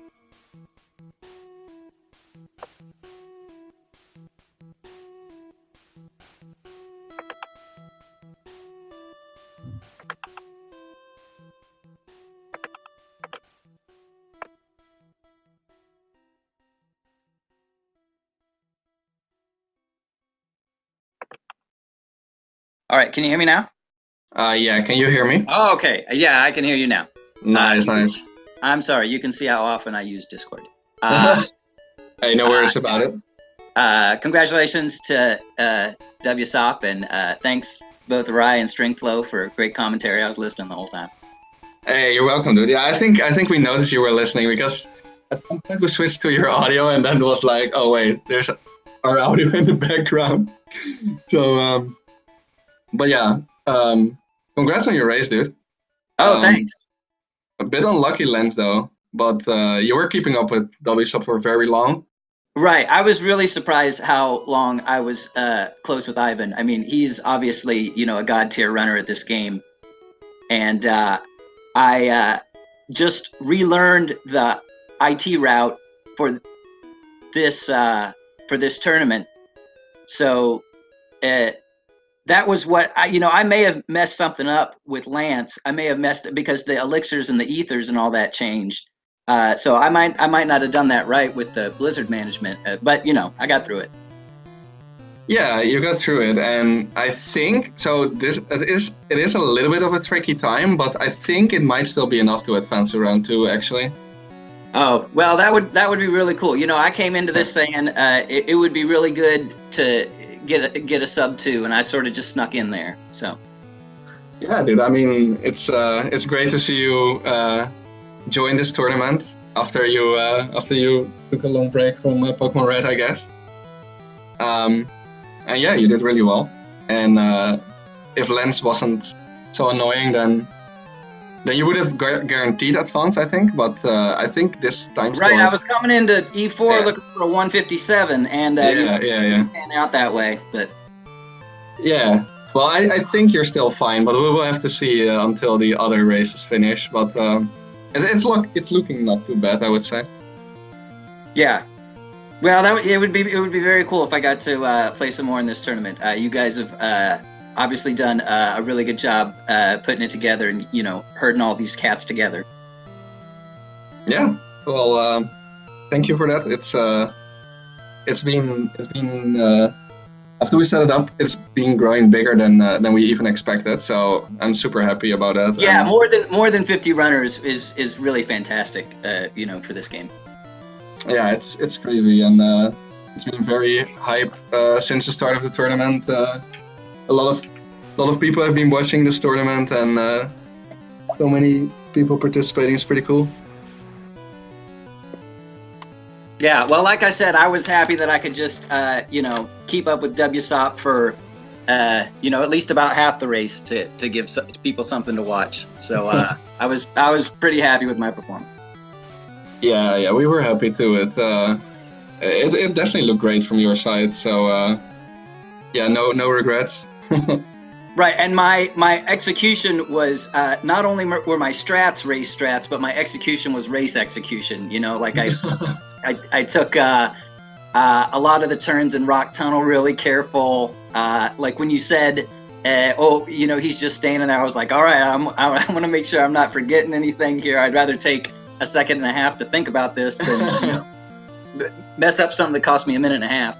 All right, can you hear me now? Yeah, can you hear me? Oh, okay. Yeah, I can hear you now. Nice. I'm sorry. You can see how often I use Discord. Hey, no worries about it. Congratulations to Wsop, and thanks both Rye and Stringflow for great commentary. I was listening the whole time. Hey, you're welcome, dude. Yeah, I think we noticed you were listening because at some point we switched to your audio and then it was like, oh wait, there's our audio in the background. So, but yeah, congrats on your race, dude. Oh, thanks. A bit unlucky, Lens, though, but you were keeping up with Wsop for very long. Right. I was really surprised how long I was close with Ivan. I mean, he's obviously, a god tier runner at this game. And I just relearned the IT route for this tournament. So that was what I may have messed something up with Lance. I may have messed it because the elixirs and the ethers and all that changed. So I might not have done that right with the blizzard management, but I got through it. Yeah, you got through it, and I think so. It is a little bit of a tricky time, but I think it might still be enough to advance to round 2, actually. Oh well, that would be really cool. I came into this saying it would be really good to get a sub 2, and I sort of just snuck in there. So. Yeah, dude. I mean, it's great to see you join this tournament after you took a long break from Pokemon Red, I guess. And yeah, you did really well. And if Lens wasn't so annoying, then you would have guaranteed advance, I think. But I think this time. Right, I was coming into E4 looking for a 157, and pan out that way. But yeah, well, I think you're still fine, but we will have to see until the other races finish. But it's looking not too bad, I would say. Yeah. Well, it would be very cool if I got to play some more in this tournament. You guys have obviously done a really good job putting it together and herding all these cats together. Yeah. Well, thank you for that. It's been after we set it up, it's been growing bigger than we even expected. So I'm super happy about that. Yeah, more than 50 runners is really fantastic. For this game. Yeah, it's crazy, and it's been very hype since the start of the tournament. A lot of people have been watching this tournament, and so many people participating is pretty cool. Yeah, well, like I said, I was happy that I could just, keep up with Wsop for, at least about half the race to give people something to watch. So I was pretty happy with my performance. Yeah, we were happy too. It definitely looked great from your side. So no regrets. Right, and my execution was not only were my strats race strats, but my execution was race execution. Like I took a lot of the turns in Rock Tunnel really careful. Like when you said, he's just standing there, I was like, all right, I want to make sure I'm not forgetting anything here. I'd rather take a second and a half to think about this than mess up something that cost me a minute and a half.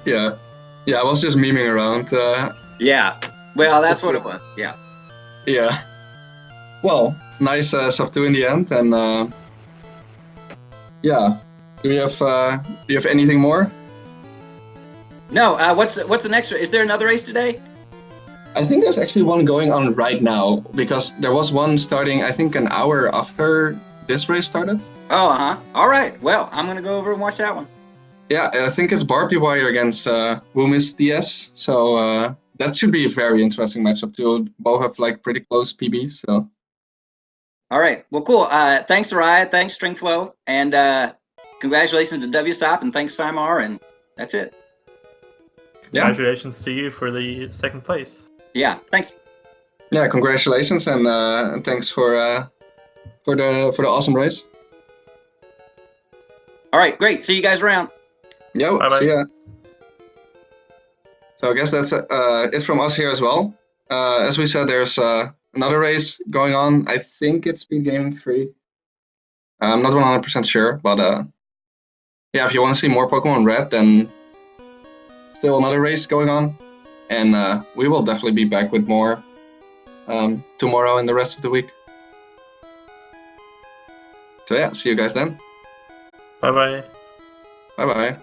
Yeah, I was just memeing around. Yeah, well, that's what it was. Yeah. Yeah. Well, nice stuff too in the end, and yeah. Do you have anything more? No. What's the next race? Is there another race today? I think there's actually one going on right now because there was one starting, I think, an hour after this race started. Oh, all right. Well, I'm gonna go over and watch that one. Yeah, I think it's Barbie Wire against Woomis DS. So that should be a very interesting matchup too. Both have like pretty close PBs. So. All right. Well, cool. Thanks, Riot. Thanks, Stringflow, and congratulations to Wsop, and thanks, PsyMar, and that's it. Congratulations to you for the second place. Yeah. Thanks. Yeah, congratulations, and thanks for the awesome race. All right. Great. See you guys around. Yo, Bye-bye. see ya. So I guess that's it from us here as well. As we said, there's another race going on. I think it's SpeedGaming 3. I'm not 100% sure, but yeah, if you want to see more Pokemon Red, then still another race going on. And we will definitely be back with more tomorrow and the rest of the week. So yeah, see you guys then. Bye-bye. Bye-bye.